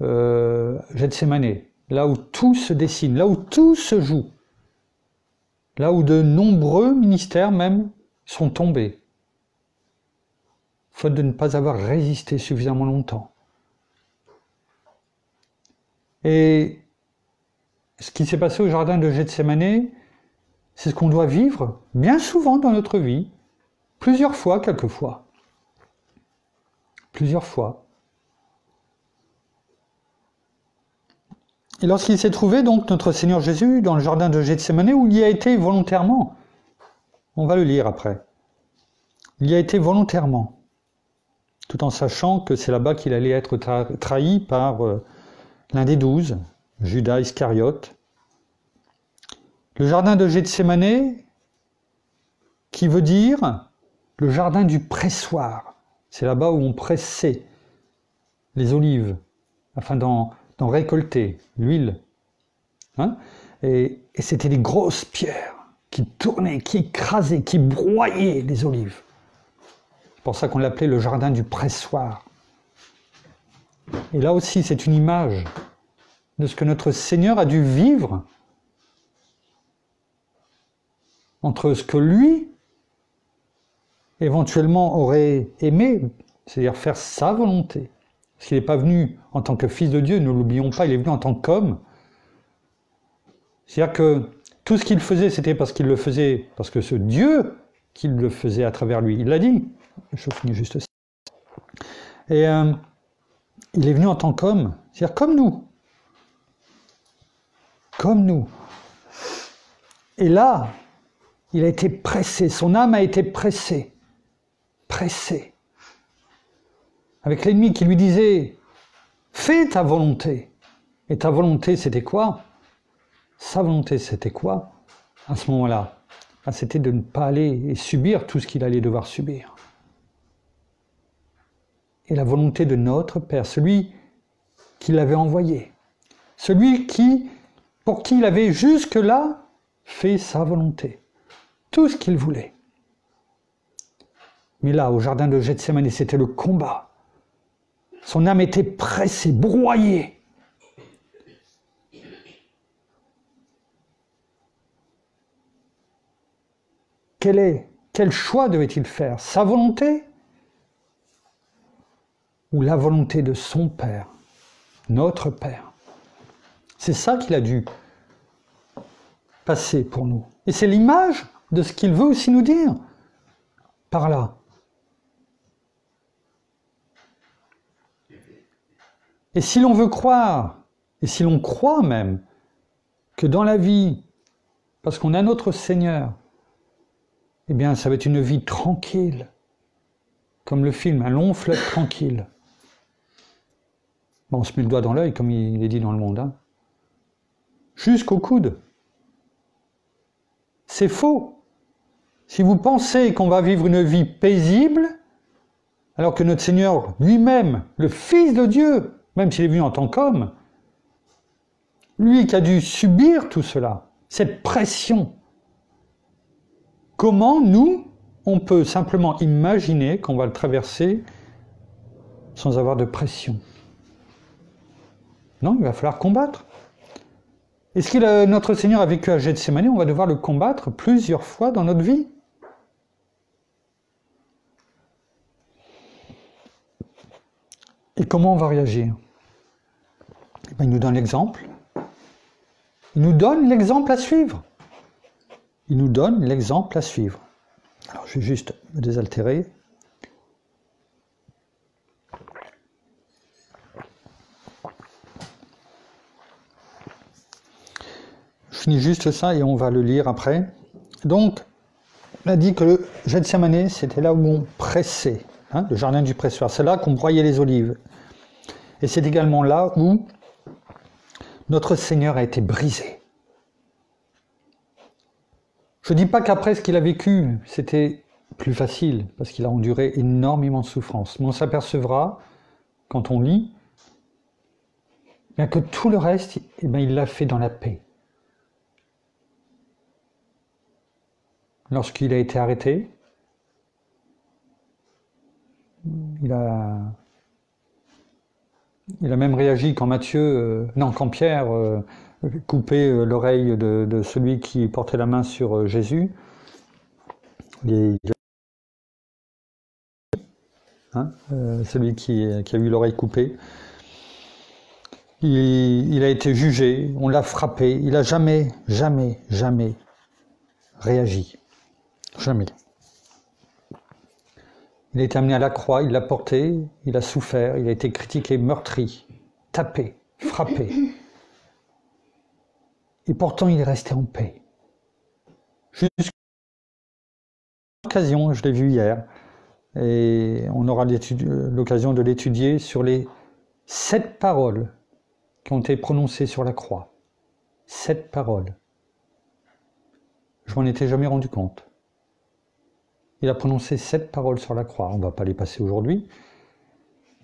Gethsémane, là où tout se dessine, là où tout se joue, là où de nombreux ministères même sont tombés, faute de ne pas avoir résisté suffisamment longtemps. Et ce qui s'est passé au jardin de Gethsémane, c'est ce qu'on doit vivre bien souvent dans notre vie, plusieurs fois, quelquefois. Plusieurs fois. Et lorsqu'il s'est trouvé, donc, notre Seigneur Jésus, dans le jardin de Gethsémane, où il y a été volontairement, on va le lire après, il y a été volontairement, tout en sachant que c'est là-bas qu'il allait être trahi par l'un des 12, Judas Iscariote. Le jardin de Gethsémanée, qui veut dire le jardin du pressoir. C'est là-bas où on pressait les olives, afin d'en récolter l'huile. Hein? Et c'était des grosses pierres qui tournaient, qui écrasaient, qui broyaient les olives. C'est pour ça qu'on l'appelait le jardin du pressoir. Et là aussi, c'est une image de ce que notre Seigneur a dû vivre entre ce que lui, éventuellement, aurait aimé, c'est-à-dire faire sa volonté. Parce qu'il n'est pas venu en tant que fils de Dieu, ne l'oublions pas, il est venu en tant qu'homme. C'est-à-dire que tout ce qu'il faisait, c'était parce qu'il le faisait, parce que ce Dieu qu'il le faisait à travers lui. Il l'a dit. Je finis juste ça. Et il est venu en tant qu'homme, c'est-à-dire comme nous. Comme nous. Et là, il a été pressé, son âme a été pressée. Pressée. Avec l'ennemi qui lui disait « Fais ta volonté ». Et ta volonté, c'était quoi? Sa volonté, c'était quoi à ce moment-là? C'était de ne pas aller et subir tout ce qu'il allait devoir subir. Et la volonté de notre Père, celui qui l'avait envoyé, celui pour qui il avait jusque-là fait sa volonté, tout ce qu'il voulait. Mais là, au jardin de Gethsémanée, c'était le combat. Son âme était pressée, broyée. Quel choix devait-il faire? Sa volonté ou la volonté de son Père, notre Père? C'est ça qu'il a dû passer pour nous. Et c'est l'image de ce qu'il veut aussi nous dire par là. Et si l'on veut croire, et si l'on croit même, que dans la vie, parce qu'on a notre Seigneur, eh bien ça va être une vie tranquille, comme le film, un long fleuve tranquille. Bon, on se met le doigt dans l'œil, comme il est dit dans le monde, hein. Jusqu'au coude. C'est faux. Si vous pensez qu'on va vivre une vie paisible, alors que notre Seigneur lui-même, le Fils de Dieu, même s'il est venu en tant qu'homme, lui qui a dû subir tout cela, cette pression, comment nous, on peut simplement imaginer qu'on va le traverser sans avoir de pression? Non, il va falloir combattre. Et ce que notre Seigneur a vécu à Gethsémanée, on va devoir le combattre plusieurs fois dans notre vie. Et comment on va réagir? Eh bien, il nous donne l'exemple. Il nous donne l'exemple à suivre. Il nous donne l'exemple à suivre. Alors, je vais juste me désaltérer. Je finis juste ça et on va le lire après. Donc, on a dit que le Gethsémanée, c'était là où on pressait, hein, le jardin du pressoir. C'est là qu'on broyait les olives. Et c'est également là où notre Seigneur a été brisé. Je ne dis pas qu'après ce qu'il a vécu, c'était plus facile, parce qu'il a enduré énormément de souffrance. Mais on s'apercevra, quand on lit, bien que tout le reste, eh bien, il l'a fait dans la paix. Lorsqu'il a été arrêté, il a même réagi quand quand Pierre coupait l'oreille de celui qui portait la main sur Jésus. Celui qui a eu l'oreille coupée. Il a été jugé, on l'a frappé, il n'a jamais réagi. Jamais. Il a été amené à la croix, il l'a porté, il a souffert, il a été critiqué, meurtri, tapé, frappé. Et pourtant, il est resté en paix. Jusqu'à l'occasion, je l'ai vu hier, et on aura l'occasion de l'étudier sur les 7 paroles qui ont été prononcées sur la croix. 7 paroles. Je m'en étais jamais rendu compte. Il a prononcé 7 paroles sur la croix. On ne va pas les passer aujourd'hui.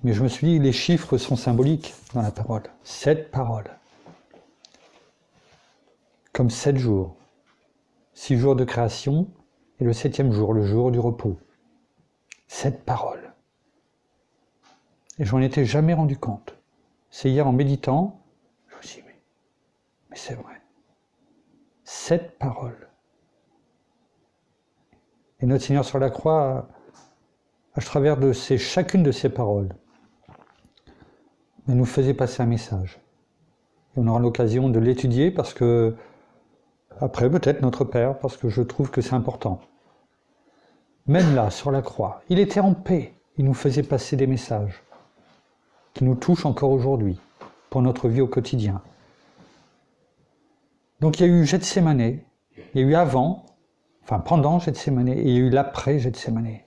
Mais je me suis dit, les chiffres sont symboliques dans la parole. 7 paroles. Comme 7 jours. 6 jours de création et le 7e jour, le jour du repos. 7 paroles. Et je m'en étais jamais rendu compte. C'est hier en méditant, je me suis dit, mais c'est vrai. 7 paroles. Et notre Seigneur sur la croix, à travers de chacune de ces paroles, nous faisait passer un message. Et on aura l'occasion de l'étudier parce que, après peut-être notre Père, parce que je trouve que c'est important. Même là, sur la croix, il était en paix. Il nous faisait passer des messages qui nous touchent encore aujourd'hui, pour notre vie au quotidien. Donc il y a eu Gethsémane, il y a eu avant, enfin pendant Gethsémane, et il y a eu l'après Gethsémane.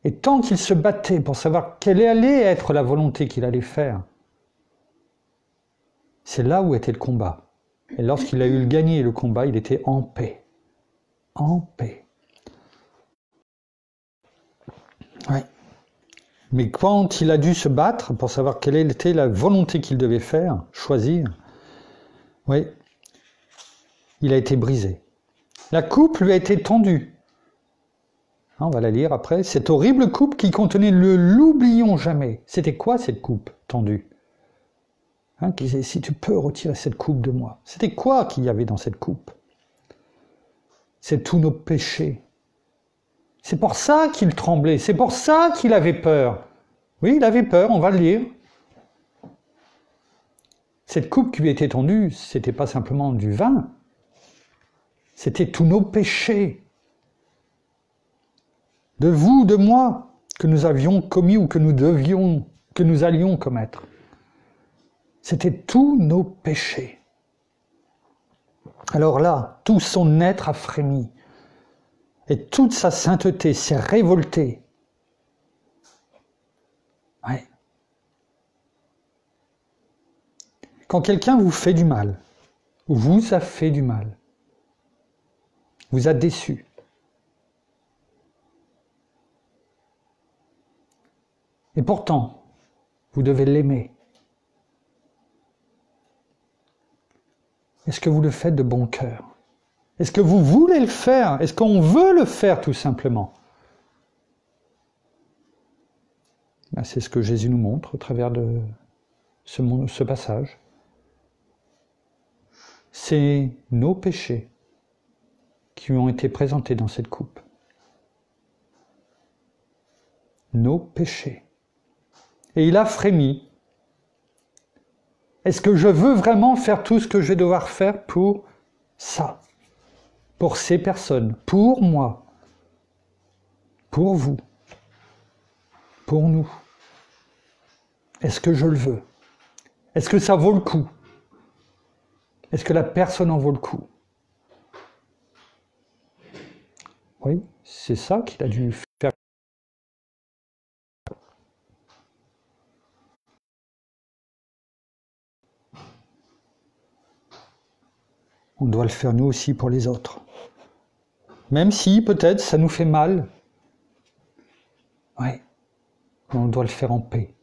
Et tant qu'il se battait pour savoir quelle allait être la volonté qu'il allait faire, c'est là où était le combat. Et lorsqu'il a eu gagné le combat, il était en paix. En paix. Ouais. Mais quand il a dû se battre pour savoir quelle était la volonté qu'il devait faire, choisir, oui, il a été brisé. La coupe lui a été tendue. On va la lire après. Cette horrible coupe qui contenait le l'oublions jamais. C'était quoi cette coupe tendue? Qui disait, si tu peux retirer cette coupe de moi. C'était quoi qu'il y avait dans cette coupe? C'est tous nos péchés. C'est pour ça qu'il tremblait, c'est pour ça qu'il avait peur. Oui, il avait peur, on va le lire. Cette coupe qui lui était tendue, c'était pas simplement du vin, c'était tous nos péchés. De vous, de moi, que nous avions commis ou que nous allions commettre. C'était tous nos péchés. Alors là, tout son être a frémi. Et toute sa sainteté s'est révoltée. Ouais. Quand quelqu'un vous fait du mal, ou vous a fait du mal, vous a déçu, et pourtant, vous devez l'aimer. Est-ce que vous le faites de bon cœur? Est-ce que vous voulez le faire? Est-ce qu'on veut le faire tout simplement? Ben, c'est ce que Jésus nous montre au travers de ce passage. C'est nos péchés qui lui ont été présentés dans cette coupe. Nos péchés. Et il a frémi. Est-ce que je veux vraiment faire tout ce que je vais devoir faire pour ça? Pour ces personnes, pour moi, pour vous, pour nous. Est-ce que je le veux? Est-ce que ça vaut le coup? Est-ce que la personne en vaut le coup? Oui, c'est ça qu'il a dû faire. On doit le faire nous aussi pour les autres. Même si, peut-être, ça nous fait mal. Oui, mais on doit le faire en paix.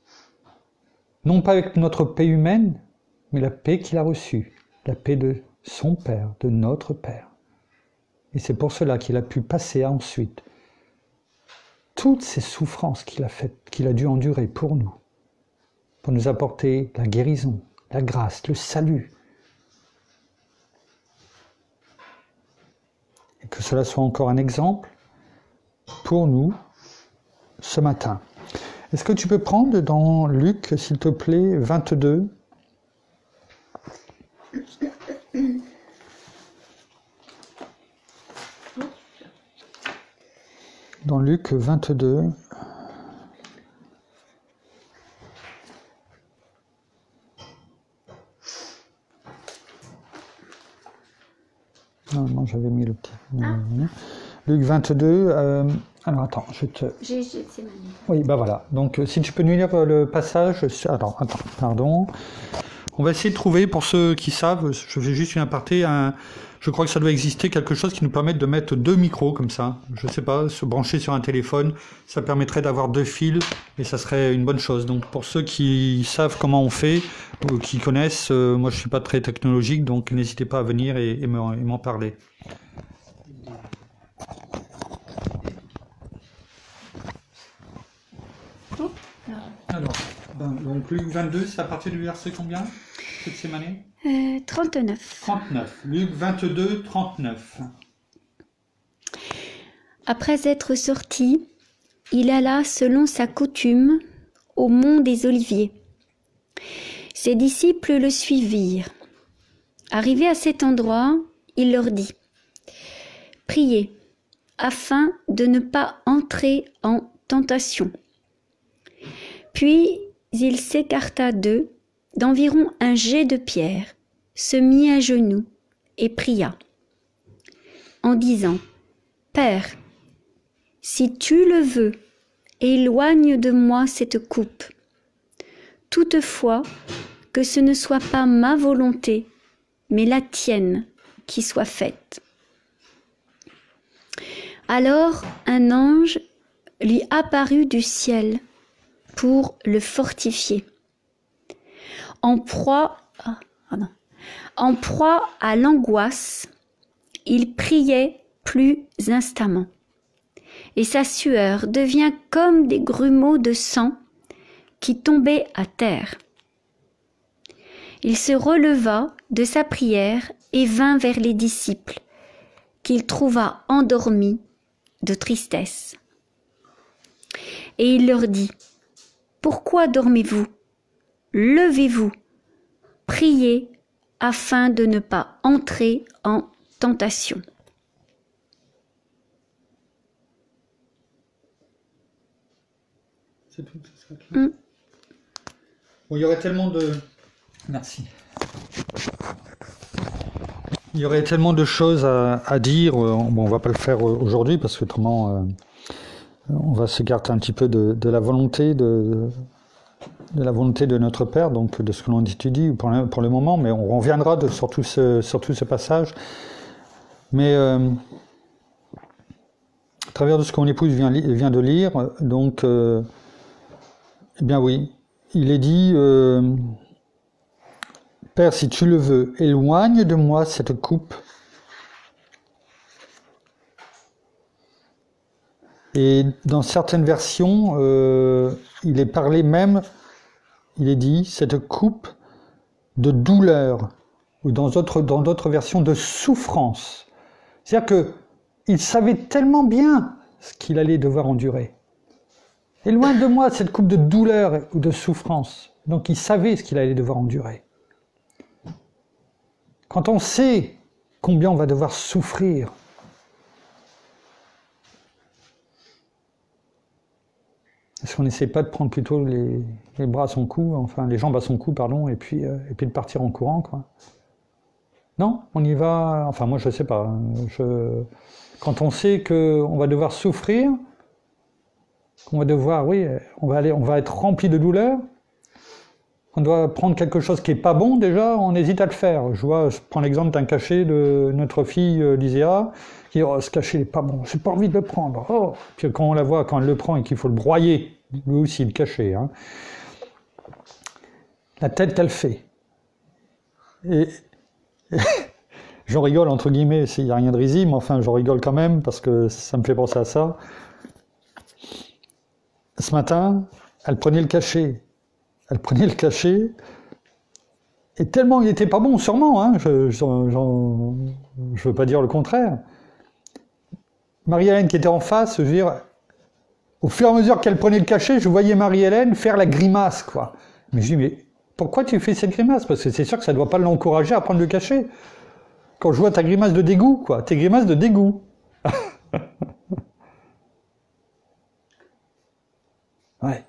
Non pas avec notre paix humaine, mais la paix qu'il a reçue. La paix de son Père, de notre Père. Et c'est pour cela qu'il a pu passer ensuite toutes ces souffrances qu'il a dû endurer pour nous apporter la guérison, la grâce, le salut. Et que cela soit encore un exemple pour nous ce matin. Est-ce que tu peux prendre dans Luc, s'il te plaît, 22 ? Dans Luc 22. Non, j'avais mis le petit. Luc 22, Alors attends, je te... C'est ma livre. Oui, bah voilà. Donc si tu peux nous lire le passage... Attends, pardon. On va essayer de trouver, pour ceux qui savent, je fais juste une aparté, je crois que ça doit exister quelque chose qui nous permette de mettre 2 micros comme ça. Je sais pas, se brancher sur un téléphone, ça permettrait d'avoir 2 fils et ça serait une bonne chose. Donc pour ceux qui savent comment on fait, ou qui connaissent, moi je suis pas très technologique, donc n'hésitez pas à venir et m'en parler. Alors, donc Luc 22, c'est à partir du verset combien cette semaine? 39. 39. Luc 22, 39. Après être sorti, il alla selon sa coutume au mont des Oliviers. Ses disciples le suivirent. Arrivé à cet endroit, il leur dit : « Priez, afin de ne pas entrer en tentation. » Puis il s'écarta d'eux d'environ un jet de pierre, se mit à genoux et pria, en disant : « Père, si tu le veux, éloigne de moi cette coupe. Toutefois, que ce ne soit pas ma volonté, mais la tienne qui soit faite. » Alors un ange lui apparut du ciel pour le fortifier. En proie à l'angoisse, il priait plus instamment, et sa sueur devient comme des grumeaux de sang qui tombaient à terre. Il se releva de sa prière et vint vers les disciples, qu'il trouva endormis de tristesse. Et il leur dit : « Pourquoi dormez-vous ? Levez-vous, priez afin de ne pas entrer en tentation. » C'est tout, c'est ça. Bon, il y aurait tellement de... Merci. Il y aurait tellement de choses à dire. Bon, on va pas le faire aujourd'hui parce que autrement, on va s'écarter un petit peu de la volonté de la volonté de notre Père, donc de ce que l'on étudie pour le moment, mais on reviendra sur tout ce passage. Mais à travers de ce que mon épouse vient de lire, donc, eh bien oui, il est dit, Père, si tu le veux, éloigne de moi cette coupe. Et dans certaines versions, il est parlé même, il est dit, cette coupe de douleur, ou dans d'autres versions, de souffrance. C'est-à-dire qu'il savait tellement bien ce qu'il allait devoir endurer. Éloigne de moi cette coupe de douleur ou de souffrance. Donc il savait ce qu'il allait devoir endurer. Quand on sait combien on va devoir souffrir, est-ce qu'on n'essaie pas de prendre plutôt les bras à son cou, enfin les jambes à son cou, pardon, et puis de partir en courant, quoi? Non, on y va. Enfin moi je sais pas. Quand on sait qu'on va devoir souffrir, qu'on va devoir, oui, on va être rempli de douleur. On doit prendre quelque chose qui est pas bon déjà, on hésite à le faire. Je prends l'exemple d'un cachet de notre fille Lyséa, qui dit oh, ce cachet n'est pas bon, j'ai pas envie de le prendre. Oh. Puis quand on la voit, quand elle le prend et qu'il faut le broyer, lui aussi le cachet, hein. La tête qu'elle fait. Et j'en rigole entre guillemets, il n'y a rien de risible, mais enfin j'en rigole quand même parce que ça me fait penser à ça. Ce matin, elle prenait le cachet. Et tellement il n'était pas bon, sûrement, hein, je veux pas dire le contraire. Marie-Hélène qui était en face, je veux dire, au fur et à mesure qu'elle prenait le cachet, je voyais Marie-Hélène faire la grimace, quoi. Mais je dis, mais pourquoi tu fais cette grimace? Parce que c'est sûr que ça ne doit pas l'encourager à prendre le cachet. Quand je vois ta grimace de dégoût, quoi, tes grimaces de dégoût. Ouais.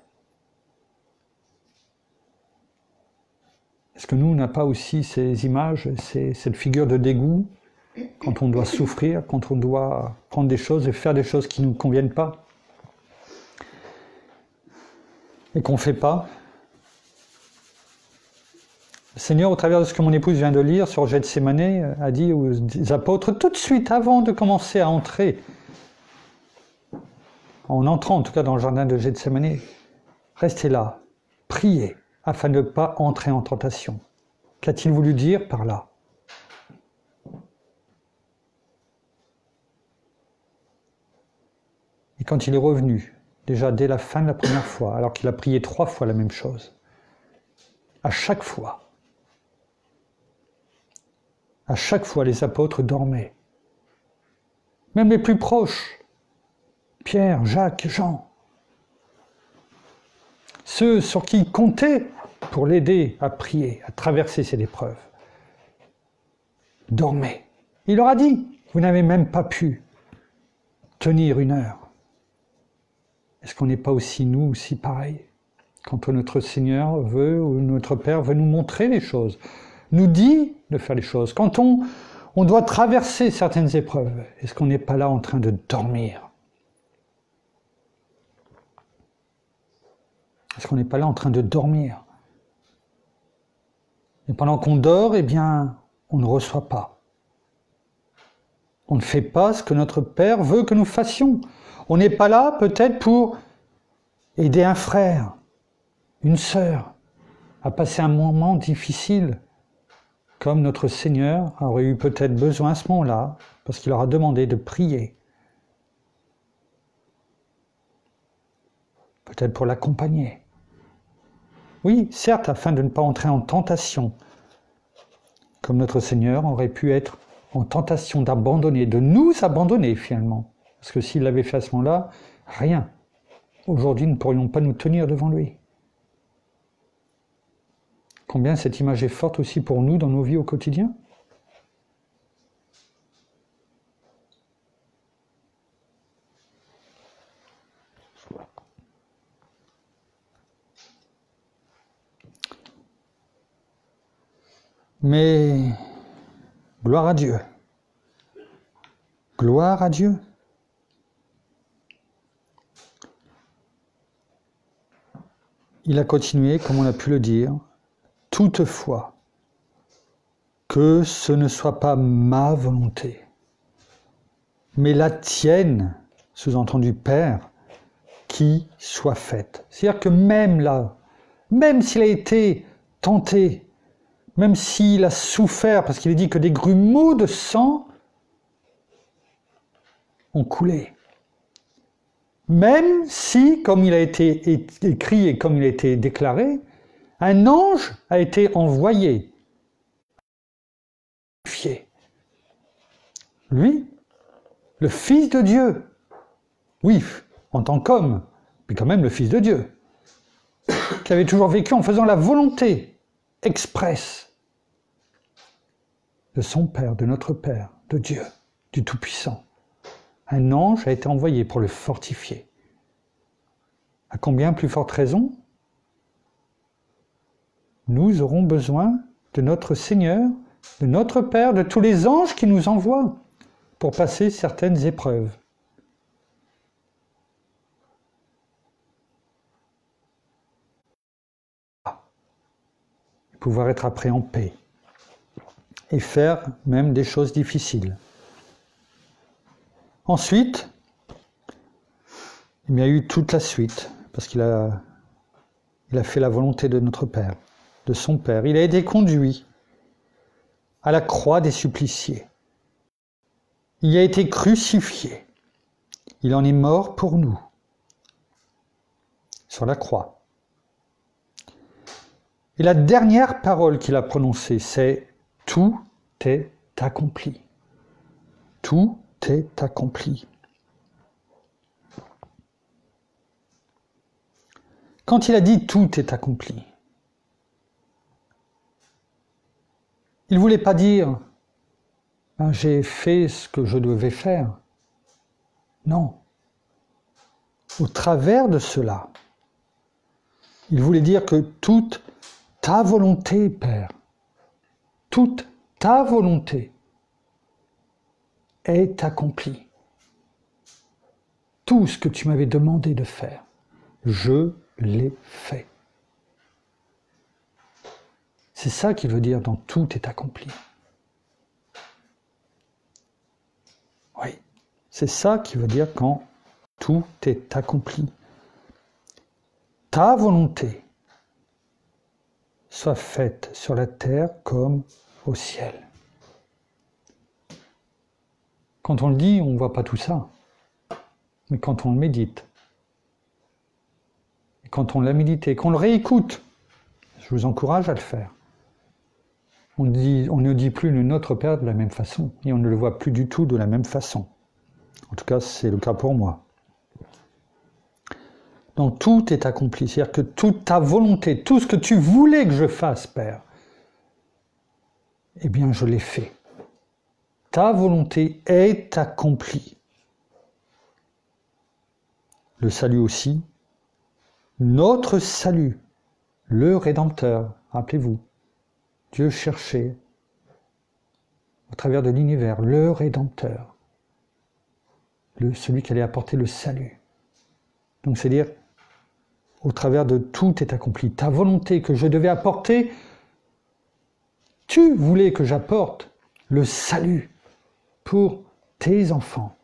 Est-ce que nous, on n'a pas aussi ces images, cette figure de dégoût, quand on doit souffrir, quand on doit prendre des choses et faire des choses qui ne nous conviennent pas? et qu'on ne fait pas. Le Seigneur, au travers de ce que mon épouse vient de lire sur Gethsémanée, a dit aux apôtres, tout de suite, avant de commencer à entrer, en entrant en tout cas dans le jardin de Gethsémanée, restez là, priez, afin de ne pas entrer en tentation. Qu'a-t-il voulu dire par là? Et quand il est revenu, déjà dès la fin de la première fois, alors qu'il a prié 3 fois la même chose, à chaque fois, les apôtres dormaient. Même les plus proches, Pierre, Jacques, Jean, ceux sur qui il comptait pour l'aider à prier, à traverser cette épreuve, dormaient. Il leur a dit, vous n'avez même pas pu tenir 1 heure. Est-ce qu'on n'est pas aussi, nous, aussi pareil? Quand notre Seigneur veut, ou notre Père veut nous montrer les choses, nous dit de faire les choses. Quand on doit traverser certaines épreuves, est-ce qu'on n'est pas là en train de dormir? Est-ce qu'on n'est pas là en train de dormir? Et pendant qu'on dort, eh bien, on ne reçoit pas. On ne fait pas ce que notre Père veut que nous fassions. On n'est pas là peut-être pour aider un frère, une sœur, à passer un moment difficile, comme notre Seigneur aurait eu peut-être besoin à ce moment-là, parce qu'il leur a demandé de prier. Peut-être pour l'accompagner. Oui, certes, afin de ne pas entrer en tentation, comme notre Seigneur aurait pu être en tentation d'abandonner, de nous abandonner finalement. Parce que s'il l'avait fait à ce moment-là, rien. Aujourd'hui, nous ne pourrions pas nous tenir devant lui. Combien cette image est forte aussi pour nous dans nos vies au quotidien? Mais gloire à Dieu. Gloire à Dieu. Il a continué, comme on a pu le dire, toutefois, que ce ne soit pas ma volonté, mais la tienne, sous-entendu Père, qui soit faite. C'est-à-dire que même là, même s'il a été tenté, même s'il a souffert, parce qu'il est dit que des grumeaux de sang ont coulé, même si, comme il a été écrit et comme il a été déclaré, un ange a été envoyé. Lui, le Fils de Dieu, oui, en tant qu'homme, mais quand même le Fils de Dieu, qui avait toujours vécu en faisant la volonté expresse de son Père, de notre Père, de Dieu, du Tout-Puissant. Un ange a été envoyé pour le fortifier. À combien plus forte raison nous aurons besoin de notre Seigneur, de notre Père, de tous les anges qui nous envoient pour passer certaines épreuves. Pouvoir être après en paix et faire même des choses difficiles. Ensuite, il y a eu toute la suite, parce qu'il a fait la volonté de notre Père, de son Père. Il a été conduit à la croix des suppliciés. Il a été crucifié. Il en est mort pour nous, sur la croix. Et la dernière parole qu'il a prononcée, c'est « Tout est accompli ». Tout est accompli. Quand il a dit « Tout est accompli », il ne voulait pas dire « J'ai fait ce que je devais faire ». Non. Au travers de cela, il voulait dire que toute ta volonté, Père, toute ta volonté est accomplie. Tout ce que tu m'avais demandé de faire, je l'ai fait. C'est ça qu'il veut dire dans tout est accompli. Oui, c'est ça qui veut dire quand tout est accompli. Ta volonté soit faite sur la terre comme au ciel. Quand on le dit, on ne voit pas tout ça. Mais quand on le médite, et quand on l'a médité, qu'on le réécoute, je vous encourage à le faire. On ne dit plus le Notre Père de la même façon, et on ne le voit plus du tout de la même façon. En tout cas, c'est le cas pour moi. Donc tout est accompli, c'est-à-dire que toute ta volonté, tout ce que tu voulais que je fasse, Père, eh bien je l'ai fait. Ta volonté est accomplie. Le salut aussi, notre salut, le Rédempteur, rappelez-vous, Dieu cherchait au travers de l'univers le Rédempteur, celui qui allait apporter le salut. Donc c'est-à-dire, au travers de tout est accompli. Ta volonté que je devais apporter, tu voulais que j'apporte le salut pour tes enfants,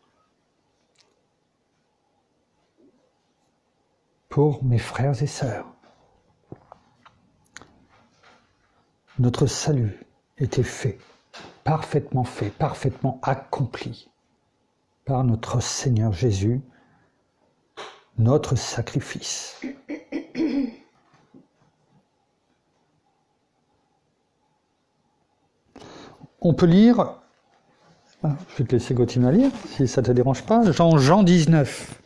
pour mes frères et sœurs. Notre salut était fait, parfaitement accompli par notre Seigneur Jésus, notre sacrifice. On peut lire, je vais te laisser continuer à lire, si ça ne te dérange pas, Jean 19.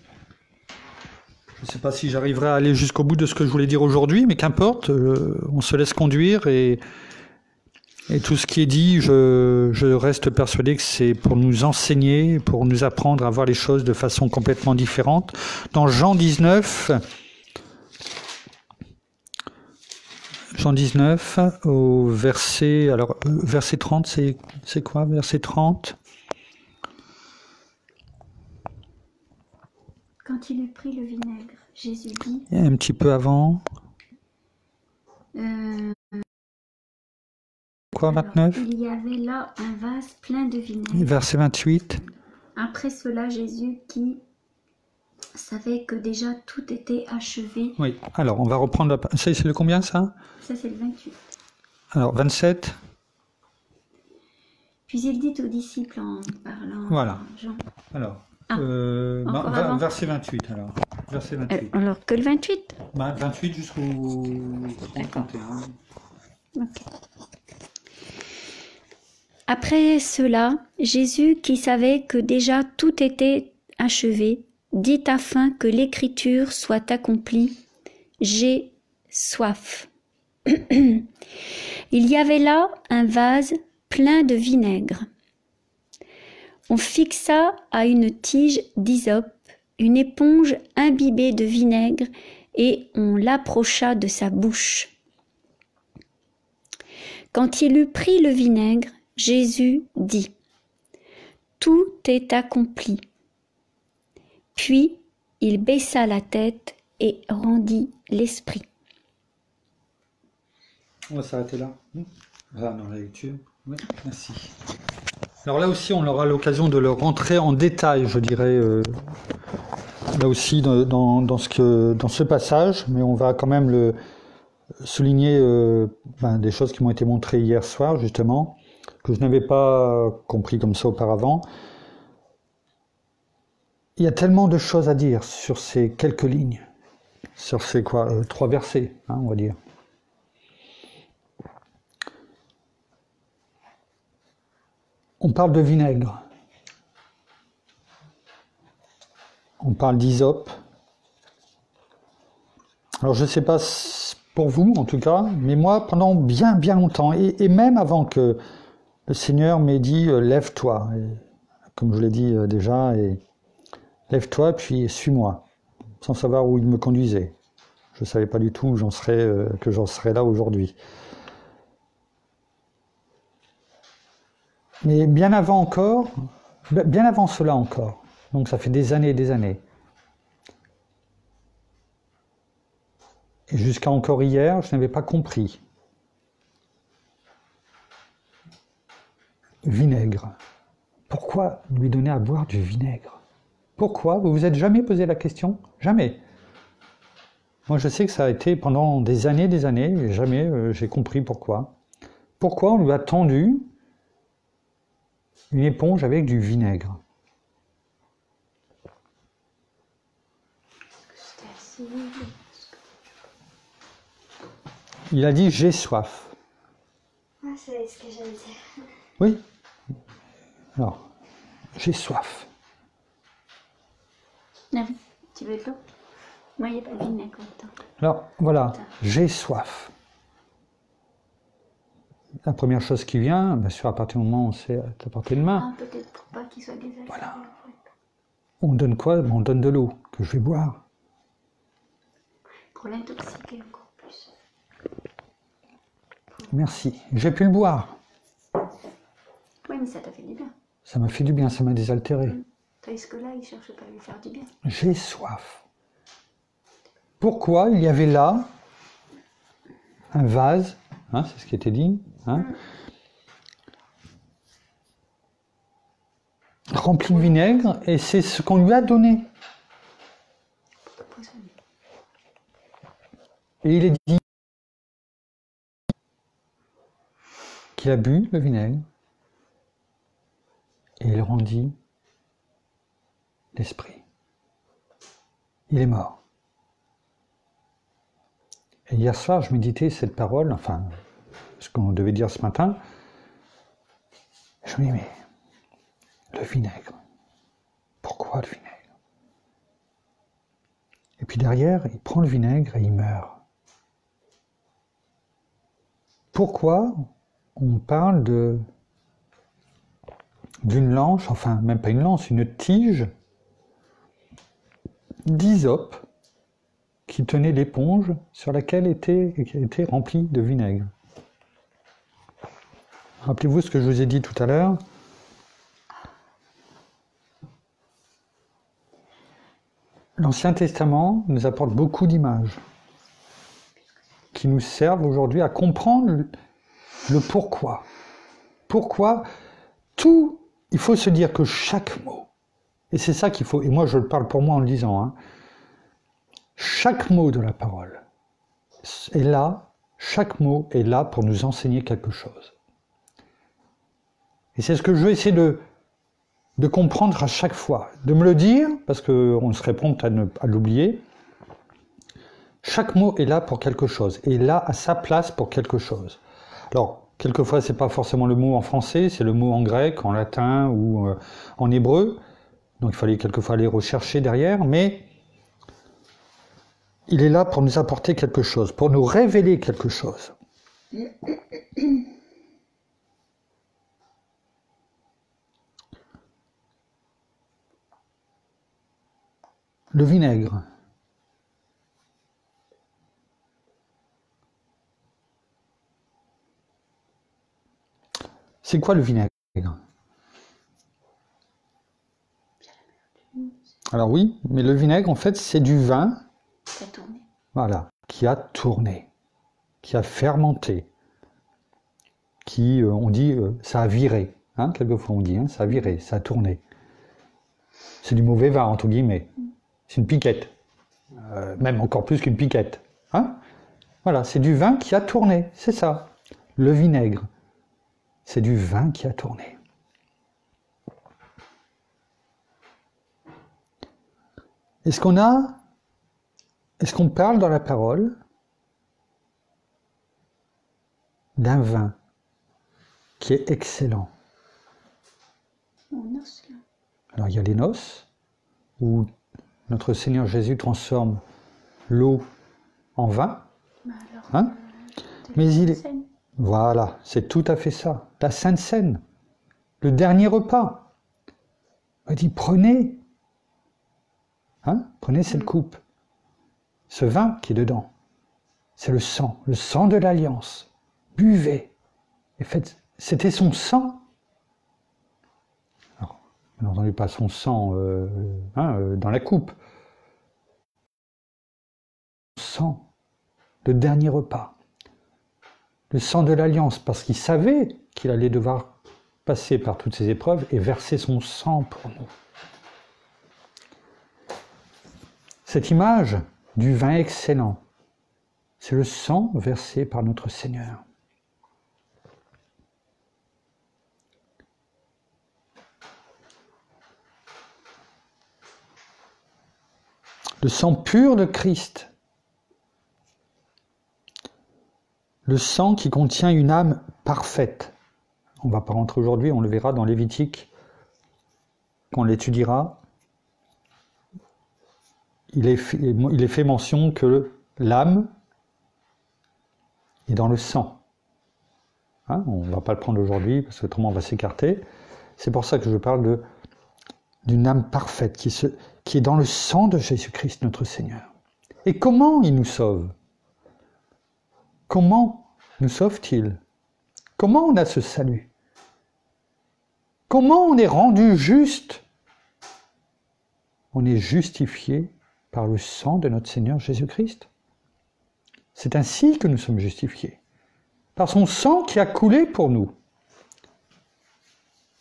Je ne sais pas si j'arriverai à aller jusqu'au bout de ce que je voulais dire aujourd'hui, mais qu'importe, on se laisse conduire et tout ce qui est dit, je reste persuadé que c'est pour nous enseigner, pour nous apprendre à voir les choses de façon complètement différente. Dans Jean 19, au verset 30, c'est quoi, verset 30? Quand il eut pris le vinaigre, Jésus dit... Un petit peu avant. Quoi, 29? Il y avait là un vase plein de vinaigre. Verset 28. Après cela, Jésus, qui savait que déjà tout était achevé... Oui, alors on va reprendre... Ça, c'est le combien, ça? Ça, c'est le 28. Alors, 27. Puis il dit aux disciples en parlant... Voilà. Jean. Alors... verset 28 alors. Verset 28. Alors que le 28 28 jusqu'au 31. Okay. Après cela, Jésus, qui savait que déjà tout était achevé, dit afin que l'écriture soit accomplie, « J'ai soif ». Il y avait là un vase plein de vinaigre. On fixa à une tige d'hysope une éponge imbibée de vinaigre et on l'approcha de sa bouche. Quand il eut pris le vinaigre, Jésus dit « Tout est accompli ». Puis il baissa la tête et rendit l'esprit. On va s'arrêter là. Dans la lecture. Oui, merci. Alors là aussi, on aura l'occasion de le rentrer en détail, je dirais, là aussi dans ce passage, mais on va quand même souligner des choses qui m'ont été montrées hier soir, justement, que je n'avais pas compris comme ça auparavant. Il y a tellement de choses à dire sur ces quelques lignes, sur ces 3 versets, on va dire. On parle de vinaigre, on parle d'hysope. Alors je ne sais pas pour vous en tout cas, mais moi pendant bien longtemps, et même avant que le Seigneur m'ait dit lève-toi, comme je l'ai dit déjà, et lève-toi puis suis-moi, sans savoir où il me conduisait. Je ne savais pas du tout que j'en serais là aujourd'hui. Mais bien avant cela encore, donc ça fait des années et des années, Et jusqu'à encore hier, je n'avais pas compris. Vinaigre. Pourquoi lui donner à boire du vinaigre? Pourquoi? Vous vous êtes jamais posé la question? Jamais. Moi, je sais que ça a été pendant des années, et jamais j'ai compris pourquoi. Pourquoi on lui a tendu une éponge avec du vinaigre? Il a dit « j'ai soif ». Ah, c'est ce que j'allais dire. Oui. Alors, j'ai soif. David, tu veux de l'eau? Moi, il n'y a pas de vinaigre dedans. Alors, voilà, j'ai soif. La première chose qui vient, bien sûr, à partir du moment où c'est à ta portée de main. Ah, peut-être pour pas qu'il soit désagréable. Voilà. On donne quoi? On donne de l'eau, que je vais boire. Pour l'intoxiquer encore plus. Merci. J'ai pu le boire. Oui, mais ça t'a fait du bien. Ça m'a fait du bien, ça m'a désaltéré. Tandis que là, il cherche pas à lui faire du bien. J'ai soif. Pourquoi il y avait là un vase, hein, c'est ce qui était dit, hein, rempli de vinaigre, et c'est ce qu'on lui a donné. Et il est dit qu'il a bu le vinaigre, et il rendit l'esprit. Il est mort. Et hier soir, je méditais cette parole, enfin, ce qu'on devait dire ce matin. Je me dis, mais le vinaigre, pourquoi le vinaigre? Et puis derrière, il prend le vinaigre et il meurt. Pourquoi on parle d'une lance, enfin, même pas une lance, une tige d'hysope qui tenait l'éponge sur laquelle était remplie de vinaigre? Rappelez-vous ce que je vous ai dit tout à l'heure. L'Ancien Testament nous apporte beaucoup d'images qui nous servent aujourd'hui à comprendre le pourquoi. Pourquoi tout, il faut se dire que chaque mot, et c'est ça qu'il faut, et moi je le parle pour moi en le disant, hein, chaque mot de la parole est là, chaque mot est là pour nous enseigner quelque chose. Et c'est ce que je veux essayer de comprendre à chaque fois, de me le dire, parce qu'on serait prompt à l'oublier. Chaque mot est là pour quelque chose, et est là à sa place pour quelque chose. Alors, quelquefois, c'est pas forcément le mot en français, c'est le mot en grec, en latin ou en hébreu. Donc, il fallait quelquefois aller rechercher derrière, mais il est là pour nous apporter quelque chose, pour nous révéler quelque chose. Le vinaigre. C'est quoi le vinaigre? Alors oui, mais le vinaigre, en fait, c'est du vin, Ça tourne. voilà, qui a tourné, qui a fermenté, qui, on dit, ça a viré. Hein, quelquefois on dit, hein, ça a viré, ça a tourné. C'est du mauvais vin, entre guillemets. C'est une piquette. Même encore plus qu'une piquette. Hein? Voilà, c'est du vin qui a tourné, c'est ça. Le vinaigre, c'est du vin qui a tourné. Est-ce qu'on parle dans la parole d'un vin qui est excellent? Mon os, là. Alors il y a les noces, où notre Seigneur Jésus transforme l'eau en vin. Bah alors, Hein? Mais il est... scène. Voilà, c'est tout à fait ça. La Sainte Seine, le dernier repas. Il dit, prenez, hein, prenez cette coupe. Ce vin qui est dedans, c'est le sang de l'Alliance. Buvez. Et faites, c'était son sang. Alors, bien entendu, pas son sang dans la coupe. Sang. le dernier repas. Le sang de l'alliance, parce qu'il savait qu'il allait devoir passer par toutes ces épreuves et verser son sang pour nous. Cette image du vin excellent, c'est le sang versé par notre Seigneur. Le sang pur de Christ. Le sang qui contient une âme parfaite. On ne va pas rentrer aujourd'hui, on le verra dans Lévitique, quand on l'étudiera. Il est fait mention que l'âme est dans le sang. Hein, on ne va pas le prendre aujourd'hui, parce que autrement on va s'écarter. C'est pour ça que je parle d'une âme parfaite qui est dans le sang de Jésus-Christ, notre Seigneur. Et comment il nous sauve? Comment nous sauve-t-il? Comment on a ce salut? Comment on est rendu juste? On est justifié par le sang de notre Seigneur Jésus-Christ. C'est ainsi que nous sommes justifiés, par son sang qui a coulé pour nous.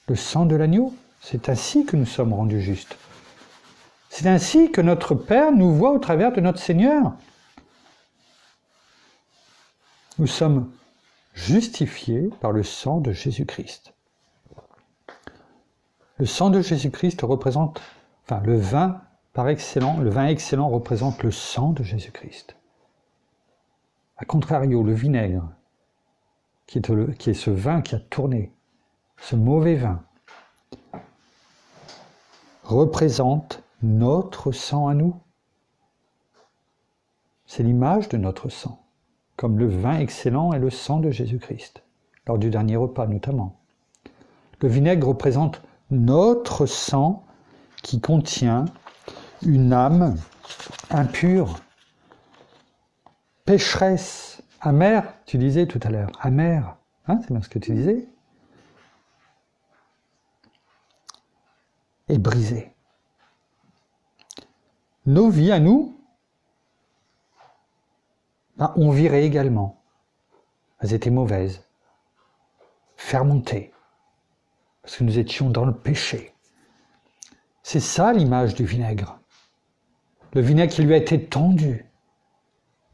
Le sang de l'agneau, c'est ainsi que nous sommes rendus justes. C'est ainsi que notre Père nous voit au travers de notre Seigneur. Nous sommes justifiés par le sang de Jésus-Christ. Le sang de Jésus-Christ représente, le vin excellent représente le sang de Jésus-Christ. A contrario, le vinaigre, qui est ce vin qui a tourné, ce mauvais vin, représente notre sang à nous. C'est l'image de notre sang, comme le vin excellent est le sang de Jésus-Christ, lors du dernier repas notamment. Le vinaigre représente notre sang qui contient une âme impure, pécheresse, amère, tu disais tout à l'heure, amère, hein, c'est bien ce que tu disais, et brisée. Nos vies à nous, ont viré également. Elles étaient mauvaises, fermentées, parce que nous étions dans le péché. C'est ça l'image du vinaigre. Le vinaigre qui lui a été tendu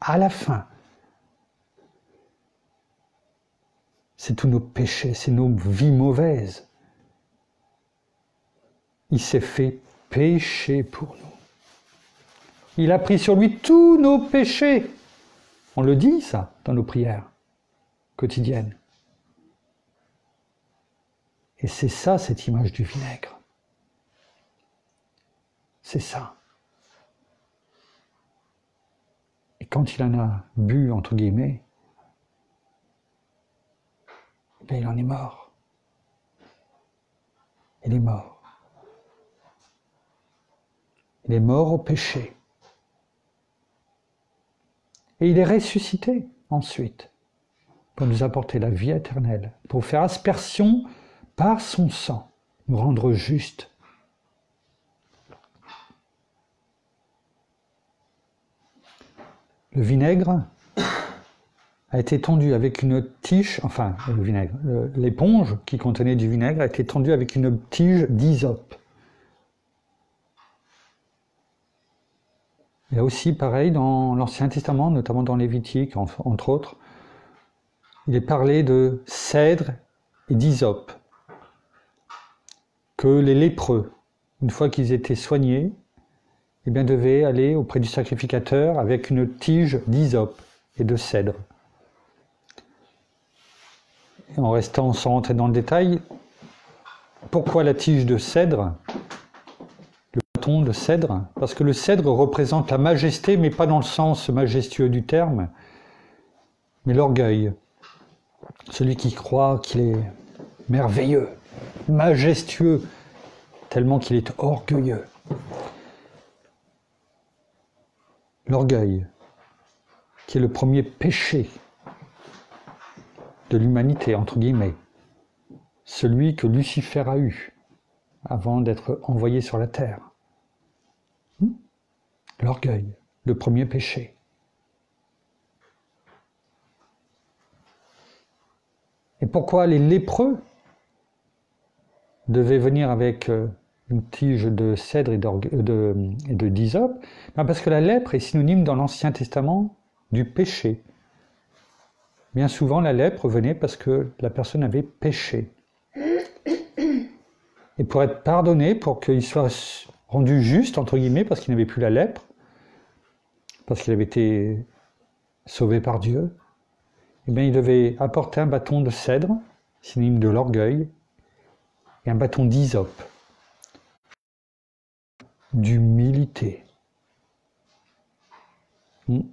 à la fin. C'est tous nos péchés, c'est nos vies mauvaises. Il s'est fait péché pour nous. Il a pris sur lui tous nos péchés. On le dit, ça, dans nos prières quotidiennes. Et c'est ça, cette image du vinaigre. C'est ça. Et quand il en a bu, entre guillemets, il en est mort. Il est mort. Il est mort au péché. Et il est ressuscité ensuite pour nous apporter la vie éternelle, pour faire aspersion par son sang, nous rendre justes. Le vinaigre a été tendu avec une tige, l'éponge qui contenait du vinaigre a été tendue avec une tige d'hysope. Il y a aussi, pareil, dans l'Ancien Testament, notamment dans Lévitique, entre autres, il est parlé de cèdre et d'hysope, que les lépreux, une fois qu'ils étaient soignés, devaient aller auprès du sacrificateur avec une tige d'hysope et de cèdre. Et en restant sans rentrer dans le détail, pourquoi la tige de cèdre ? Le bâton de cèdre, parce que le cèdre représente la majesté, mais pas dans le sens majestueux du terme, mais l'orgueil. Celui qui croit qu'il est merveilleux, majestueux, tellement qu'il est orgueilleux. L'orgueil, qui est le premier péché de l'humanité, entre guillemets, celui que Lucifer a eu avant d'être envoyé sur la terre. L'orgueil, le premier péché. Et pourquoi les lépreux devaient venir avec une tige de cèdre et de d'hysope? Parce que la lèpre est synonyme dans l'Ancien Testament du péché. Bien souvent, la lèpre venait parce que la personne avait péché. Et pour être pardonné, pour qu'il soit rendu juste, entre guillemets, parce qu'il n'avait plus la lèpre, parce qu'il avait été sauvé par Dieu, eh bien, il devait apporter un bâton de cèdre, synonyme de l'orgueil, et un bâton d'hysope, d'humilité. Le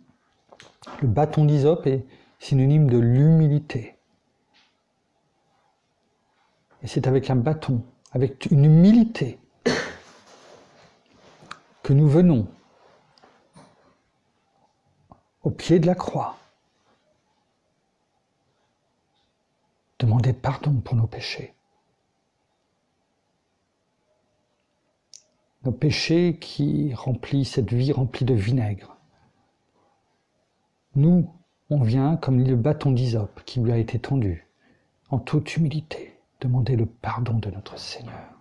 bâton d'hysope est synonyme de l'humilité. Et c'est avec un bâton, avec une humilité, que nous venons au pied de la croix, demander pardon pour nos péchés. Nos péchés qui remplissent cette vie remplie de vinaigre. Nous, on vient comme le bâton d'hysope qui lui a été tendu, en toute humilité, demander le pardon de notre Seigneur,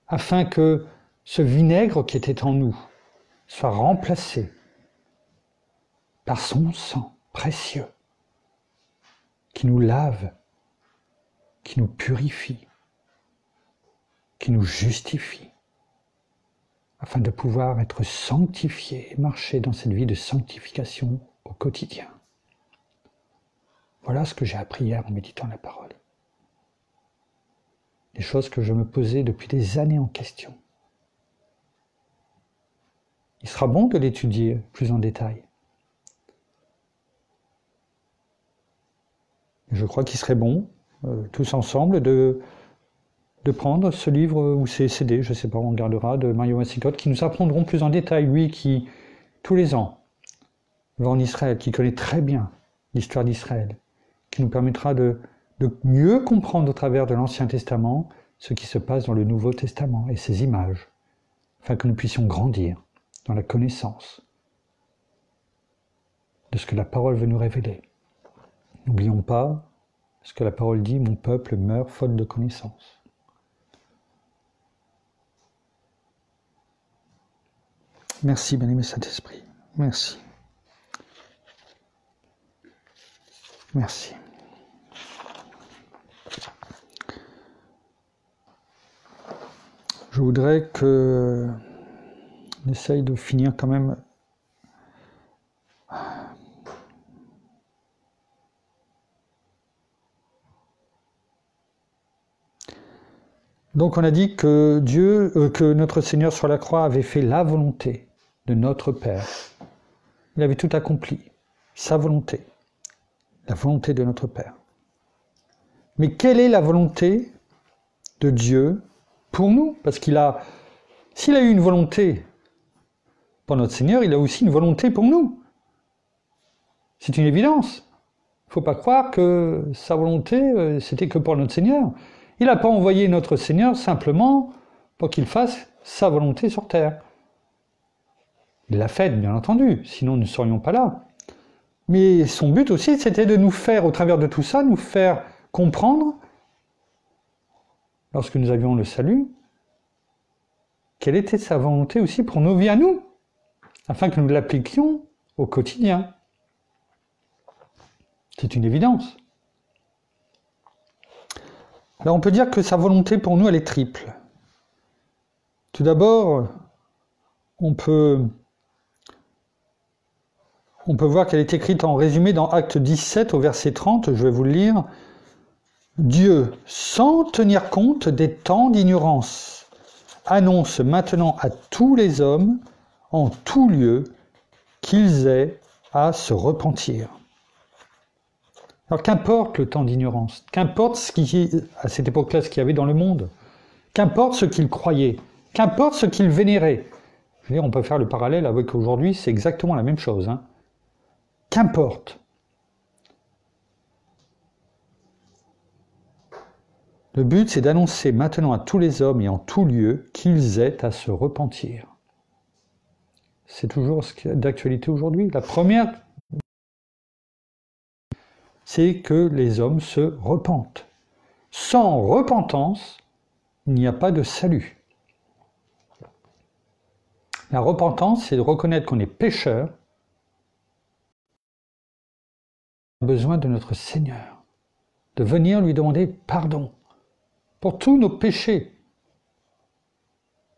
afin que ce vinaigre qui était en nous soit remplacé par son sang précieux, qui nous lave, qui nous purifie, qui nous justifie, afin de pouvoir être sanctifiés et marcher dans cette vie de sanctification au quotidien. Voilà ce que j'ai appris hier en méditant la parole. Des choses que je me posais depuis des années en question. Il sera bon de l'étudier plus en détail. Je crois qu'il serait bon, tous ensemble, de prendre ce livre ou ces CD, je ne sais pas, on regardera, de Mario Massicotte, qui nous apprendront plus en détail, lui qui, tous les ans, va en Israël, qui connaît très bien l'histoire d'Israël, qui nous permettra de mieux comprendre au travers de l'Ancien Testament ce qui se passe dans le Nouveau Testament et ses images, afin que nous puissions grandir dans la connaissance de ce que la parole veut nous révéler. N'oublions pas ce que la parole dit, mon peuple meurt faute de connaissance. Merci, bien-aimé Saint-Esprit. Merci. Merci. Je voudrais qu'on essaye de finir quand même donc on a dit que que notre Seigneur sur la croix avait fait la volonté de notre Père. Il avait tout accompli, sa volonté, la volonté de notre Père. Mais quelle est la volonté de Dieu pour nous? Parce s'il a eu une volonté pour notre Seigneur, il a aussi une volonté pour nous. C'est une évidence. Il ne faut pas croire que sa volonté, c'était que pour notre Seigneur. Il n'a pas envoyé notre Seigneur simplement pour qu'il fasse sa volonté sur terre. Il l'a faite, bien entendu, sinon nous ne serions pas là. Mais son but aussi, c'était de nous faire, au travers de tout ça, nous faire comprendre, lorsque nous avions le salut, quelle était sa volonté aussi pour nos vies à nous, afin que nous l'appliquions au quotidien. C'est une évidence. Alors on peut dire que sa volonté pour nous, elle est triple. Tout d'abord, on peut voir qu'elle est écrite en résumé dans Acte 17 au verset 30, je vais vous le lire. Dieu, sans tenir compte des temps d'ignorance, annonce maintenant à tous les hommes, en tout lieu, qu'ils aient à se repentir. Alors qu'importe le temps d'ignorance, qu'importe à cette époque-là, ce qu'il y avait dans le monde, qu'importe ce qu'ils croyaient, qu'importe ce qu'ils vénéraient. Je veux dire, on peut faire le parallèle avec aujourd'hui, c'est exactement la même chose. Qu'importe. Le but, c'est d'annoncer maintenant à tous les hommes et en tout lieu qu'ils aient à se repentir. C'est toujours d'actualité aujourd'hui. La première, c'est que les hommes se repentent. Sans repentance, il n'y a pas de salut. La repentance, c'est de reconnaître qu'on est pécheur, on a besoin de notre Seigneur, de venir lui demander pardon pour tous nos péchés,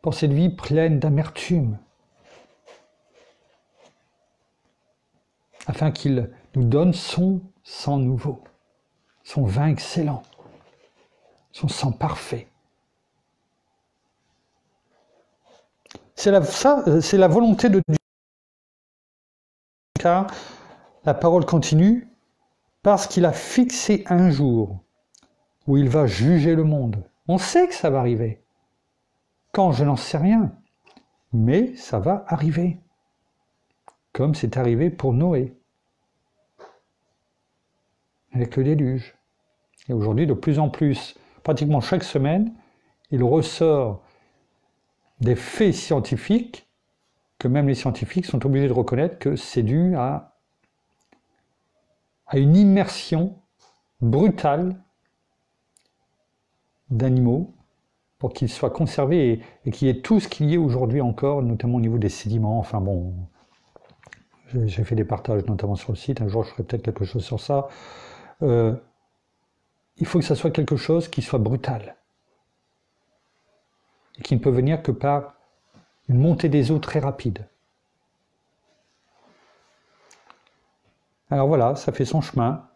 pour cette vie pleine d'amertume, afin qu'il nous donne son sang nouveau, son vin excellent, son sang parfait. C'est la volonté de Dieu, car la parole continue, parce qu'il a fixé un jour où il va juger le monde. On sait que ça va arriver. Quand, je n'en sais rien, mais ça va arriver, comme c'est arrivé pour Noé, avec le déluge. Et aujourd'hui, de plus en plus, pratiquement chaque semaine, il ressort des faits scientifiques que même les scientifiques sont obligés de reconnaître que c'est dû à une immersion brutale d'animaux pour qu'ils soient conservés et qu'il y ait tout ce qu'il y ait aujourd'hui encore, notamment au niveau des sédiments. Enfin bon, j'ai fait des partages notamment sur le site, un jour je ferai peut-être quelque chose sur ça. Il faut que ça soit quelque chose qui soit brutal et qui ne peut venir que par une montée des eaux très rapide. Alors voilà, ça fait son chemin.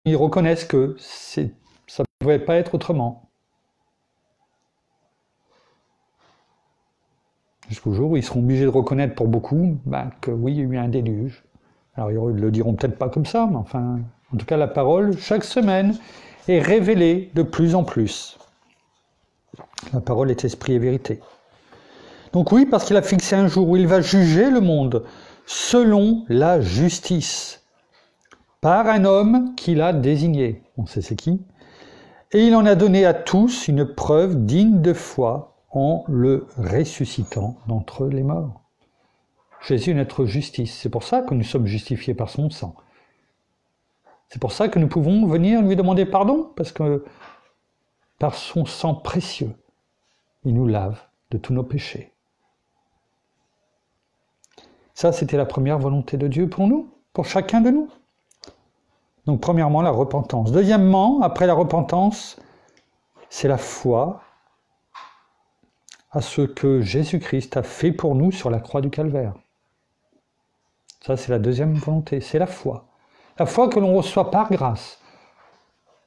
Ils reconnaissent que ça ne pouvait pas être autrement. Jusqu'au jour où ils seront obligés de reconnaître pour beaucoup que oui, il y a eu un déluge. Alors ils ne le diront peut-être pas comme ça, mais enfin, en tout cas la parole, chaque semaine, est révélée de plus en plus. La parole est esprit et vérité. Donc oui, parce qu'il a fixé un jour où il va juger le monde selon la justice, par un homme qu'il a désigné. On sait c'est qui. Et il en a donné à tous une preuve digne de foi en le ressuscitant d'entre les morts. Jésus est notre justice. C'est pour ça que nous sommes justifiés par son sang. C'est pour ça que nous pouvons venir lui demander pardon, parce que par son sang précieux, il nous lave de tous nos péchés. Ça, c'était la première volonté de Dieu pour nous, pour chacun de nous. Donc, premièrement, la repentance. Deuxièmement, après la repentance, c'est la foi à ce que Jésus-Christ a fait pour nous sur la croix du Calvaire. Ça, c'est la deuxième volonté, c'est la foi. La foi que l'on reçoit par grâce.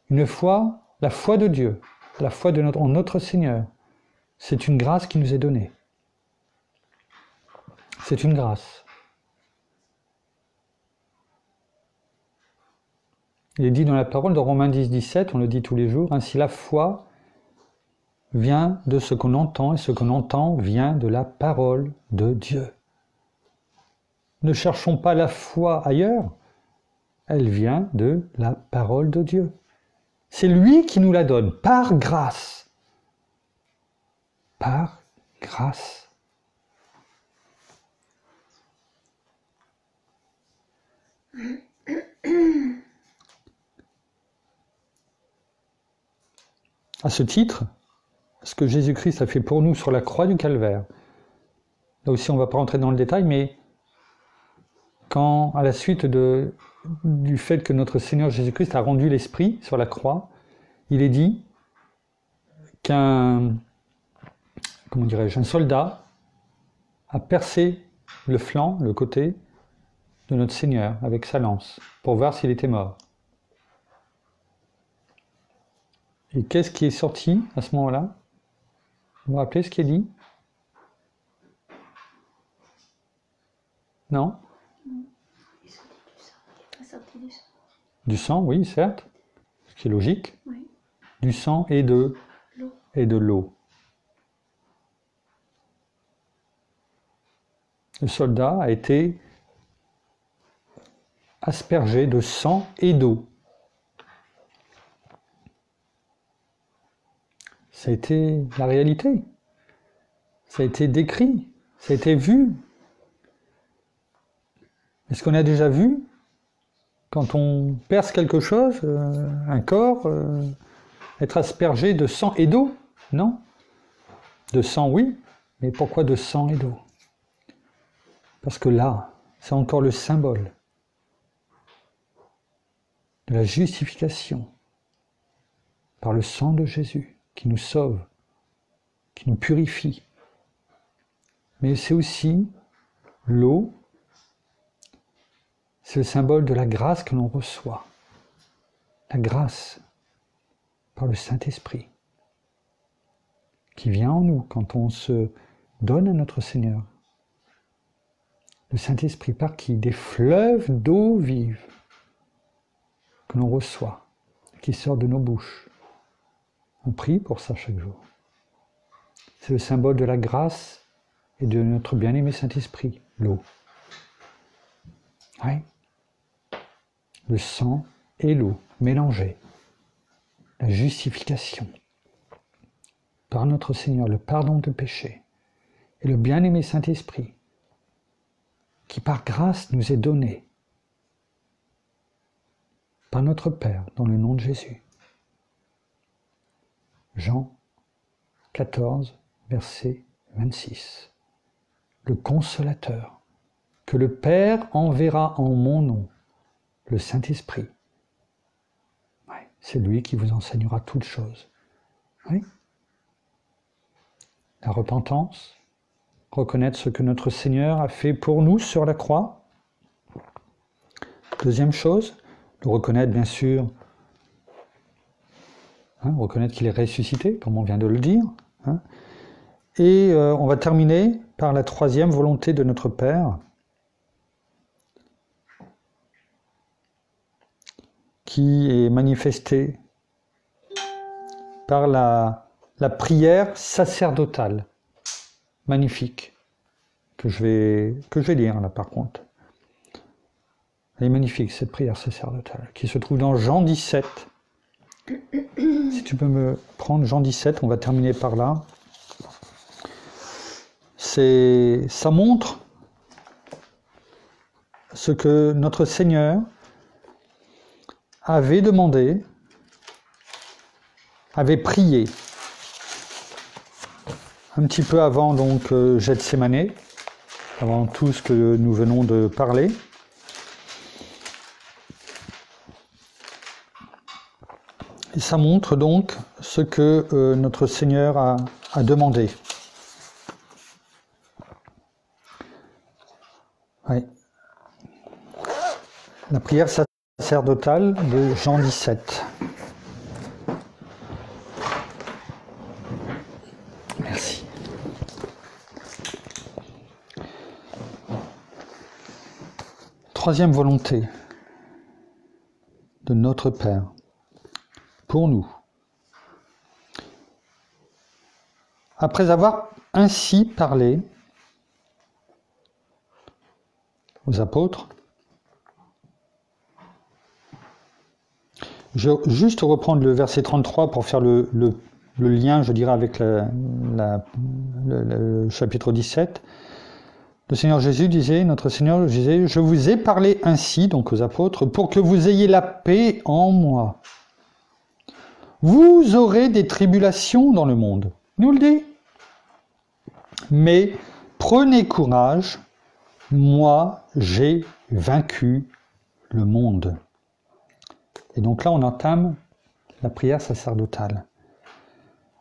Une foi, la foi de Dieu, la foi en notre Seigneur. C'est une grâce qui nous est donnée. C'est une grâce. Il est dit dans la parole de Romains 10, 17, on le dit tous les jours, ainsi la foi vient de ce qu'on entend, et ce qu'on entend vient de la parole de Dieu. Ne cherchons pas la foi ailleurs, elle vient de la parole de Dieu. C'est lui qui nous la donne, par grâce. Par grâce. À ce titre, ce que Jésus-Christ a fait pour nous sur la croix du Calvaire, là aussi on ne va pas rentrer dans le détail, mais quand, à la suite du fait que notre Seigneur Jésus-Christ a rendu l'Esprit sur la croix, il est dit qu'un soldat a percé le flanc, le côté de notre Seigneur avec sa lance, pour voir s'il était mort. Et qu'est-ce qui est sorti à ce moment-là? Vous vous rappelez ce qui est dit? Non? Du sang, oui, certes, ce qui est logique. Oui. Du sang et de l'eau. Le soldat a été aspergé de sang et d'eau. Ça a été la réalité. Ça a été décrit. Ça a été vu. Est-ce qu'on a déjà vu quand on perce quelque chose, un corps, être aspergé de sang et d'eau? Non. De sang, oui, mais pourquoi de sang et d'eau? Parce que là, c'est encore le symbole de la justification par le sang de Jésus qui nous sauve, qui nous purifie. Mais c'est aussi l'eau, c'est le symbole de la grâce que l'on reçoit. La grâce par le Saint-Esprit qui vient en nous quand on se donne à notre Seigneur. Le Saint-Esprit par qui? Des fleuves d'eau vive que l'on reçoit, qui sortent de nos bouches. On prie pour ça chaque jour. C'est le symbole de la grâce et de notre bien-aimé Saint-Esprit, l'eau. Oui. Le sang et l'eau mélangés. La justification par notre Seigneur, le pardon de péché et le bien-aimé Saint-Esprit qui par grâce nous est donné par notre Père dans le nom de Jésus. Jean 14, verset 26. Le Consolateur, que le Père enverra en mon nom, le Saint-Esprit. Ouais, c'est lui qui vous enseignera toutes choses. Oui. La repentance, reconnaître ce que notre Seigneur a fait pour nous sur la croix. Deuxième chose, le reconnaître bien sûr, reconnaître qu'il est ressuscité, comme on vient de le dire. Et on va terminer par la troisième volonté de notre Père, qui est manifestée par la prière sacerdotale, magnifique, que je vais lire là par contre. Elle est magnifique cette prière sacerdotale, qui se trouve dans Jean 17. Si tu peux me prendre Jean 17, on va terminer par là. Ça montre ce que notre Seigneur avait demandé, avait prié, un petit peu avant donc Gethsémanée, avant tout ce que nous venons de parler. Et ça montre donc ce que notre Seigneur a demandé. Oui. La prière sacerdotale de Jean 17. Merci. Troisième volonté de notre Père pour nous. Après avoir ainsi parlé aux apôtres, je vais juste reprendre le verset 33 pour faire le lien, je dirais, avec le chapitre 17. Le Seigneur Jésus disait, notre Seigneur disait, je vous ai parlé ainsi, donc aux apôtres, pour que vous ayez la paix en moi. Vous aurez des tribulations dans le monde. Il nous le dit. Mais prenez courage, moi j'ai vaincu le monde. Et donc là on entame la prière sacerdotale.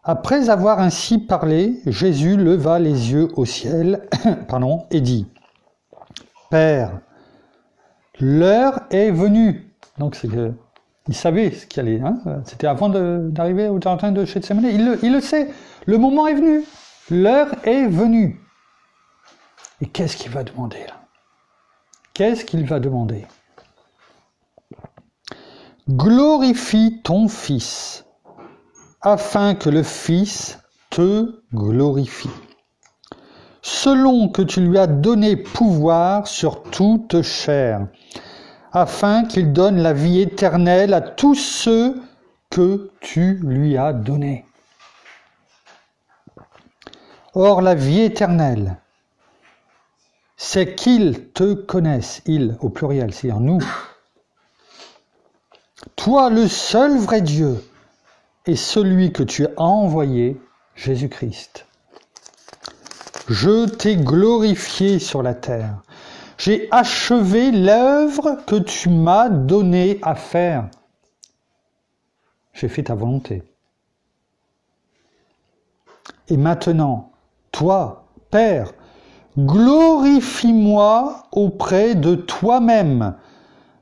Après avoir ainsi parlé, Jésus leva les yeux au ciel et dit, Père, l'heure est venue. Donc c'est que il savait ce qu'il allait. C'était avant d'arriver au jardin de Gethsémanée. Il le sait. Le moment est venu. L'heure est venue. Et qu'est-ce qu'il va demander là? Qu'est-ce qu'il va demander? Glorifie ton Fils, afin que le Fils te glorifie, selon que tu lui as donné pouvoir sur toute chair, afin qu'il donne la vie éternelle à tous ceux que tu lui as donnés. Or, la vie éternelle, c'est qu'ils te connaissent, ils au pluriel, c'est-à-dire nous, toi le seul vrai Dieu, et celui que tu as envoyé, Jésus-Christ. Je t'ai glorifié sur la terre. J'ai achevé l'œuvre que tu m'as donnée à faire. J'ai fait ta volonté. Et maintenant, toi, Père, glorifie-moi auprès de toi-même,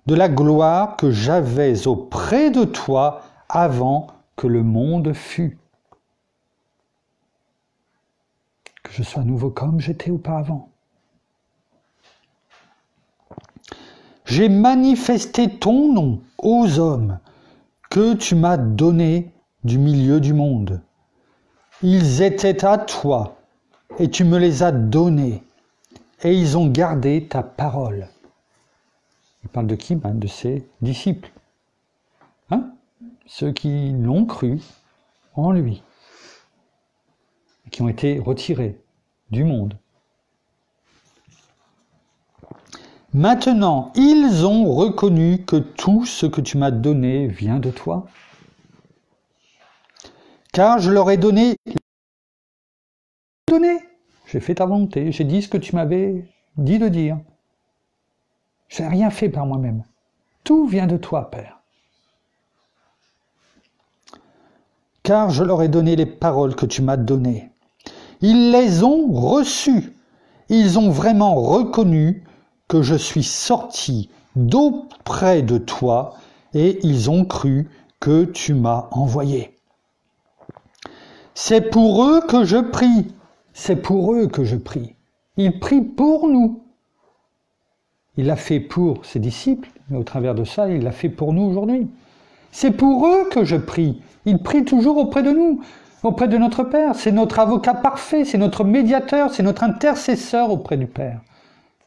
de la gloire que j'avais auprès de toi avant que le monde fût. Que je sois nouveau comme j'étais auparavant. J'ai manifesté ton nom aux hommes que tu m'as donné du milieu du monde. Ils étaient à toi et tu me les as donnés et ils ont gardé ta parole. Il parle de qui? De ses disciples. Hein? Ceux qui l'ont cru en lui, qui ont été retirés du monde. Maintenant, ils ont reconnu que tout ce que tu m'as donné vient de toi. Car je leur ai donné. J'ai fait ta volonté, j'ai dit ce que tu m'avais dit de dire. Je n'ai rien fait par moi-même. Tout vient de toi, Père. Car je leur ai donné les paroles que tu m'as données. Ils les ont reçues. Ils ont vraiment reconnu que je suis sorti d'auprès de toi et ils ont cru que tu m'as envoyé. C'est pour eux que je prie. C'est pour eux que je prie. Il prie pour nous. Il l'a fait pour ses disciples, mais au travers de ça, il l'a fait pour nous aujourd'hui. C'est pour eux que je prie. Il prie toujours auprès de nous, auprès de notre Père. C'est notre avocat parfait, c'est notre médiateur, c'est notre intercesseur auprès du Père.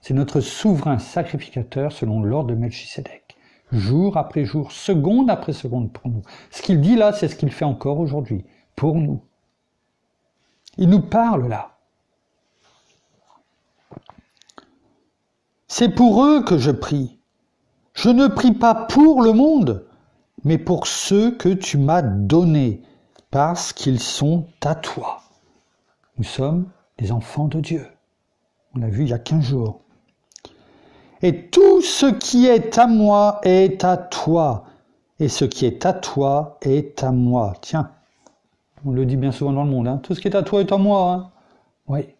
C'est notre souverain sacrificateur selon l'ordre de Melchisédek. Jour après jour, seconde après seconde pour nous. Ce qu'il dit là, c'est ce qu'il fait encore aujourd'hui, pour nous. Il nous parle là. C'est pour eux que je prie. Je ne prie pas pour le monde, mais pour ceux que tu m'as donnés, parce qu'ils sont à toi. Nous sommes des enfants de Dieu. On l'a vu il y a 15 jours. Et tout ce qui est à moi est à toi, et ce qui est à toi est à moi. Tiens, on le dit bien souvent dans le monde, hein. Tout ce qui est à toi est à moi. Hein. Oui.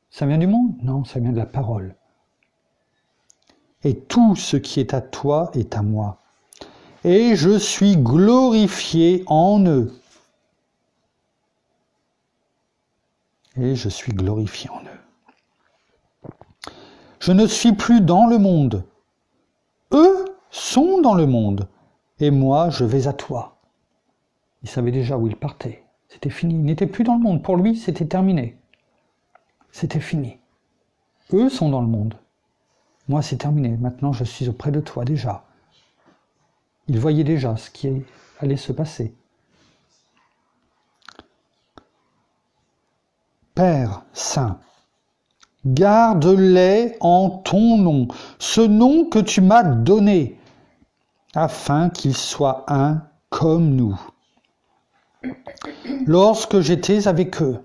Ça vient du monde? Non, ça vient de la parole. Et tout ce qui est à toi est à moi. Et je suis glorifié en eux. Et je suis glorifié en eux. Je ne suis plus dans le monde. Eux sont dans le monde. Et moi, je vais à toi. Il savait déjà où il partait. C'était fini. Il n'était plus dans le monde. Pour lui, c'était terminé. C'était fini. Eux sont dans le monde. Moi, c'est terminé. Maintenant, je suis auprès de toi déjà. Il voyait déjà ce qui allait se passer. Père Saint, garde-les en ton nom, ce nom que tu m'as donné, afin qu'ils soient un comme nous. Lorsque j'étais avec eux,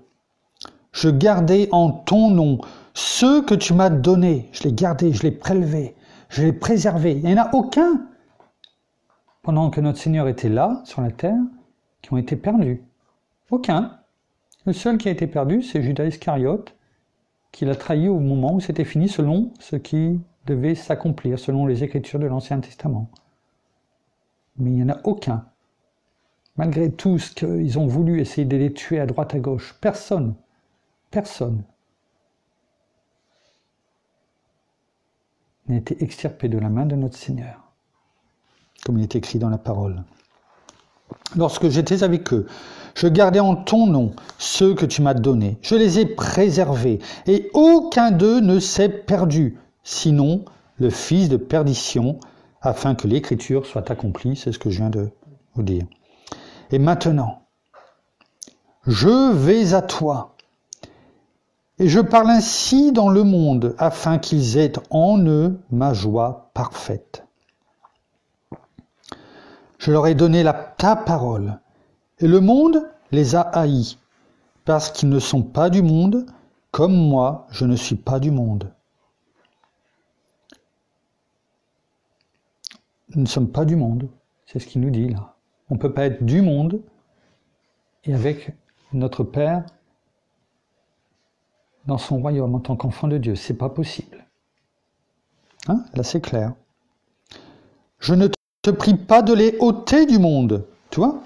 je gardais en ton nom ceux que tu m'as donnés. Je les gardais, je les prélevais, je les préservais. Il n'y en a aucun, pendant que notre Seigneur était là, sur la terre, qui ont été perdus. Aucun. Le seul qui a été perdu, c'est Judas Iscariote, qui l'a trahi au moment où c'était fini, selon ce qui devait s'accomplir, selon les Écritures de l'Ancien Testament. Mais il n'y en a aucun. Malgré tout ce qu'ils ont voulu essayer de les tuer à droite à gauche, personne n'a été extirpé de la main de notre Seigneur, comme il est écrit dans la parole. Lorsque j'étais avec eux, je gardais en ton nom ceux que tu m'as donnés. Je les ai préservés, et aucun d'eux ne s'est perdu, sinon le fils de perdition, afin que l'écriture soit accomplie. C'est ce que je viens de vous dire. Et maintenant, je vais à toi, et je parle ainsi dans le monde, afin qu'ils aient en eux ma joie parfaite. je leur ai donné ta parole, et le monde les a haïs, parce qu'ils ne sont pas du monde, comme moi, je ne suis pas du monde. Nous ne sommes pas du monde, c'est ce qu'il nous dit là. On ne peut pas être du monde et avec notre Père dans son royaume en tant qu'enfant de Dieu. C'est pas possible. Hein? Là, c'est clair. Je ne te prie pas de les ôter du monde. Tu vois?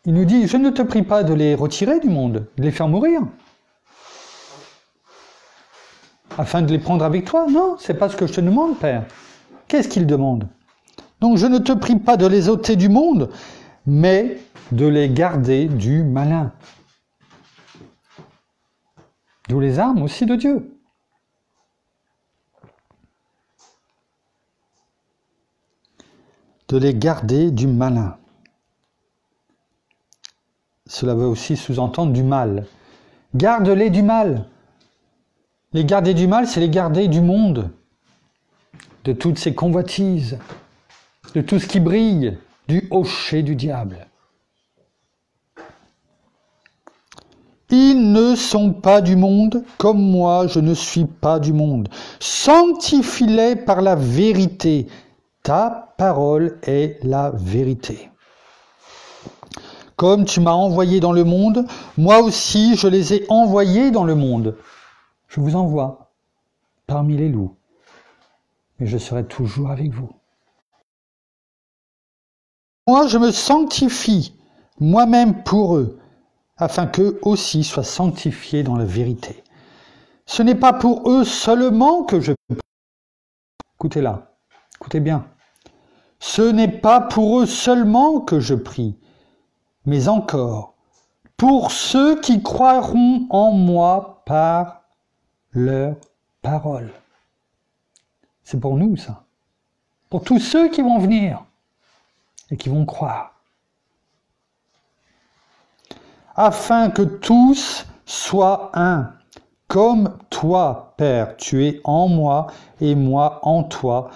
Il nous dit, je ne te prie pas de les retirer du monde, de les faire mourir. Afin de les prendre avec toi. Non, c'est pas ce que je te demande, Père. Qu'est-ce qu'il demande? Donc, je ne te prie pas de les ôter du monde, mais de les garder du malin. D'où les armes aussi de Dieu. De les garder du malin. Cela veut aussi sous-entendre du mal. Garde-les du mal. Les garder du mal, c'est les garder du monde, de toutes ces convoitises, de tout ce qui brille, du hocher du diable. Ils ne sont pas du monde, comme moi je ne suis pas du monde. Sanctifie-les par la vérité. Ta parole est la vérité. Comme tu m'as envoyé dans le monde, moi aussi je les ai envoyés dans le monde. Je vous envoie parmi les loups, mais je serai toujours avec vous. Moi je me sanctifie moi-même pour eux, afin qu'eux aussi soient sanctifiés dans la vérité. Ce n'est pas pour eux seulement que je prie. Écoutez là, écoutez bien. Ce n'est pas pour eux seulement que je prie, mais encore pour ceux qui croiront en moi par leur parole. C'est pour nous ça. Pour tous ceux qui vont venir et qui vont croire. Afin que tous soient un, comme toi, Père, tu es en moi et moi en toi,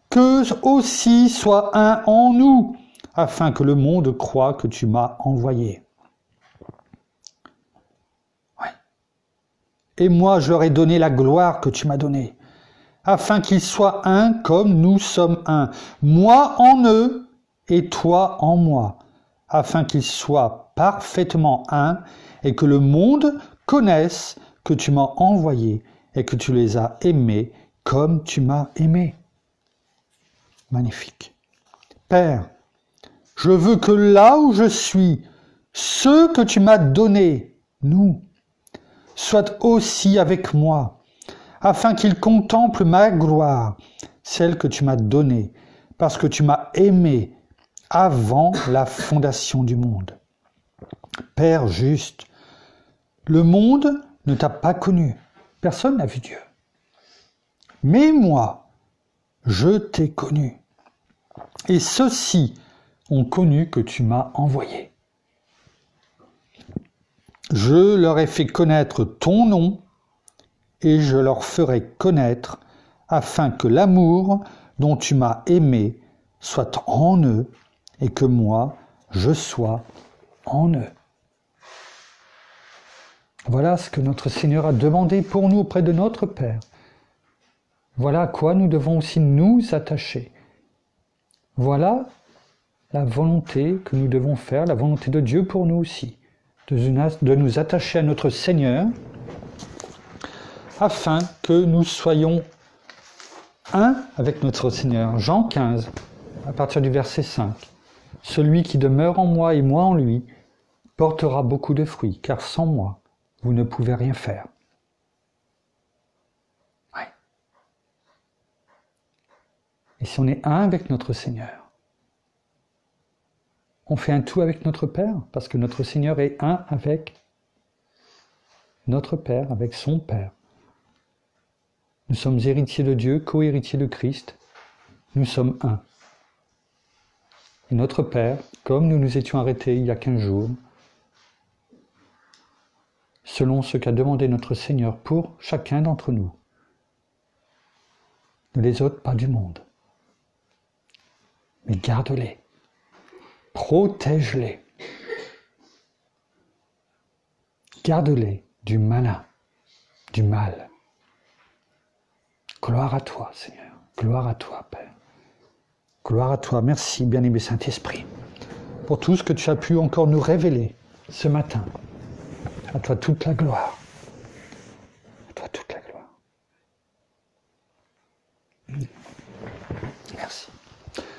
qu'eux aussi soient un en nous, afin que le monde croie que tu m'as envoyé. Ouais. Et moi, je leur ai donné la gloire que tu m'as donnée, afin qu'ils soient un comme nous sommes un, moi en eux et toi en moi, afin qu'ils soient parfaitement un et que le monde connaisse que tu m'as envoyé et que tu les as aimés comme tu m'as aimé. Magnifique. Père, je veux que là où je suis, ceux que tu m'as donnés, nous, soient aussi avec moi, afin qu'ils contemplent ma gloire, celle que tu m'as donnée, parce que tu m'as aimé avant la fondation du monde. Père juste, le monde ne t'a pas connu, personne n'a vu Dieu. Mais moi, je t'ai connu, et ceux-ci ont connu que tu m'as envoyé. Je leur ai fait connaître ton nom, et je leur ferai connaître, afin que l'amour dont tu m'as aimé soit en eux, et que moi, je sois en eux. Voilà ce que notre Seigneur a demandé pour nous auprès de notre Père. Voilà à quoi nous devons aussi nous attacher. Voilà la volonté que nous devons faire, la volonté de Dieu pour nous aussi, de nous attacher à notre Seigneur, afin que nous soyons un avec notre Seigneur. Jean 15, à partir du verset 5. Celui qui demeure en moi et moi en lui portera beaucoup de fruits, car sans moi, vous ne pouvez rien faire. Ouais. Et si on est un avec notre Seigneur, on fait un tout avec notre Père, parce que notre Seigneur est un avec notre Père, avec son Père. Nous sommes héritiers de Dieu, co-héritiers de Christ. Nous sommes un. Et notre Père, comme nous nous étions arrêtés il y a 15 jours, selon ce qu'a demandé notre Seigneur pour chacun d'entre nous, ne les ôte pas du monde, mais garde-les Protège-les. Garde-les du malin, du mal. Gloire à toi, Seigneur. Gloire à toi, Père. Gloire à toi. Merci, bien-aimé Saint-Esprit, pour tout ce que tu as pu encore nous révéler ce matin. À toi toute la gloire. À toi toute la gloire. Merci.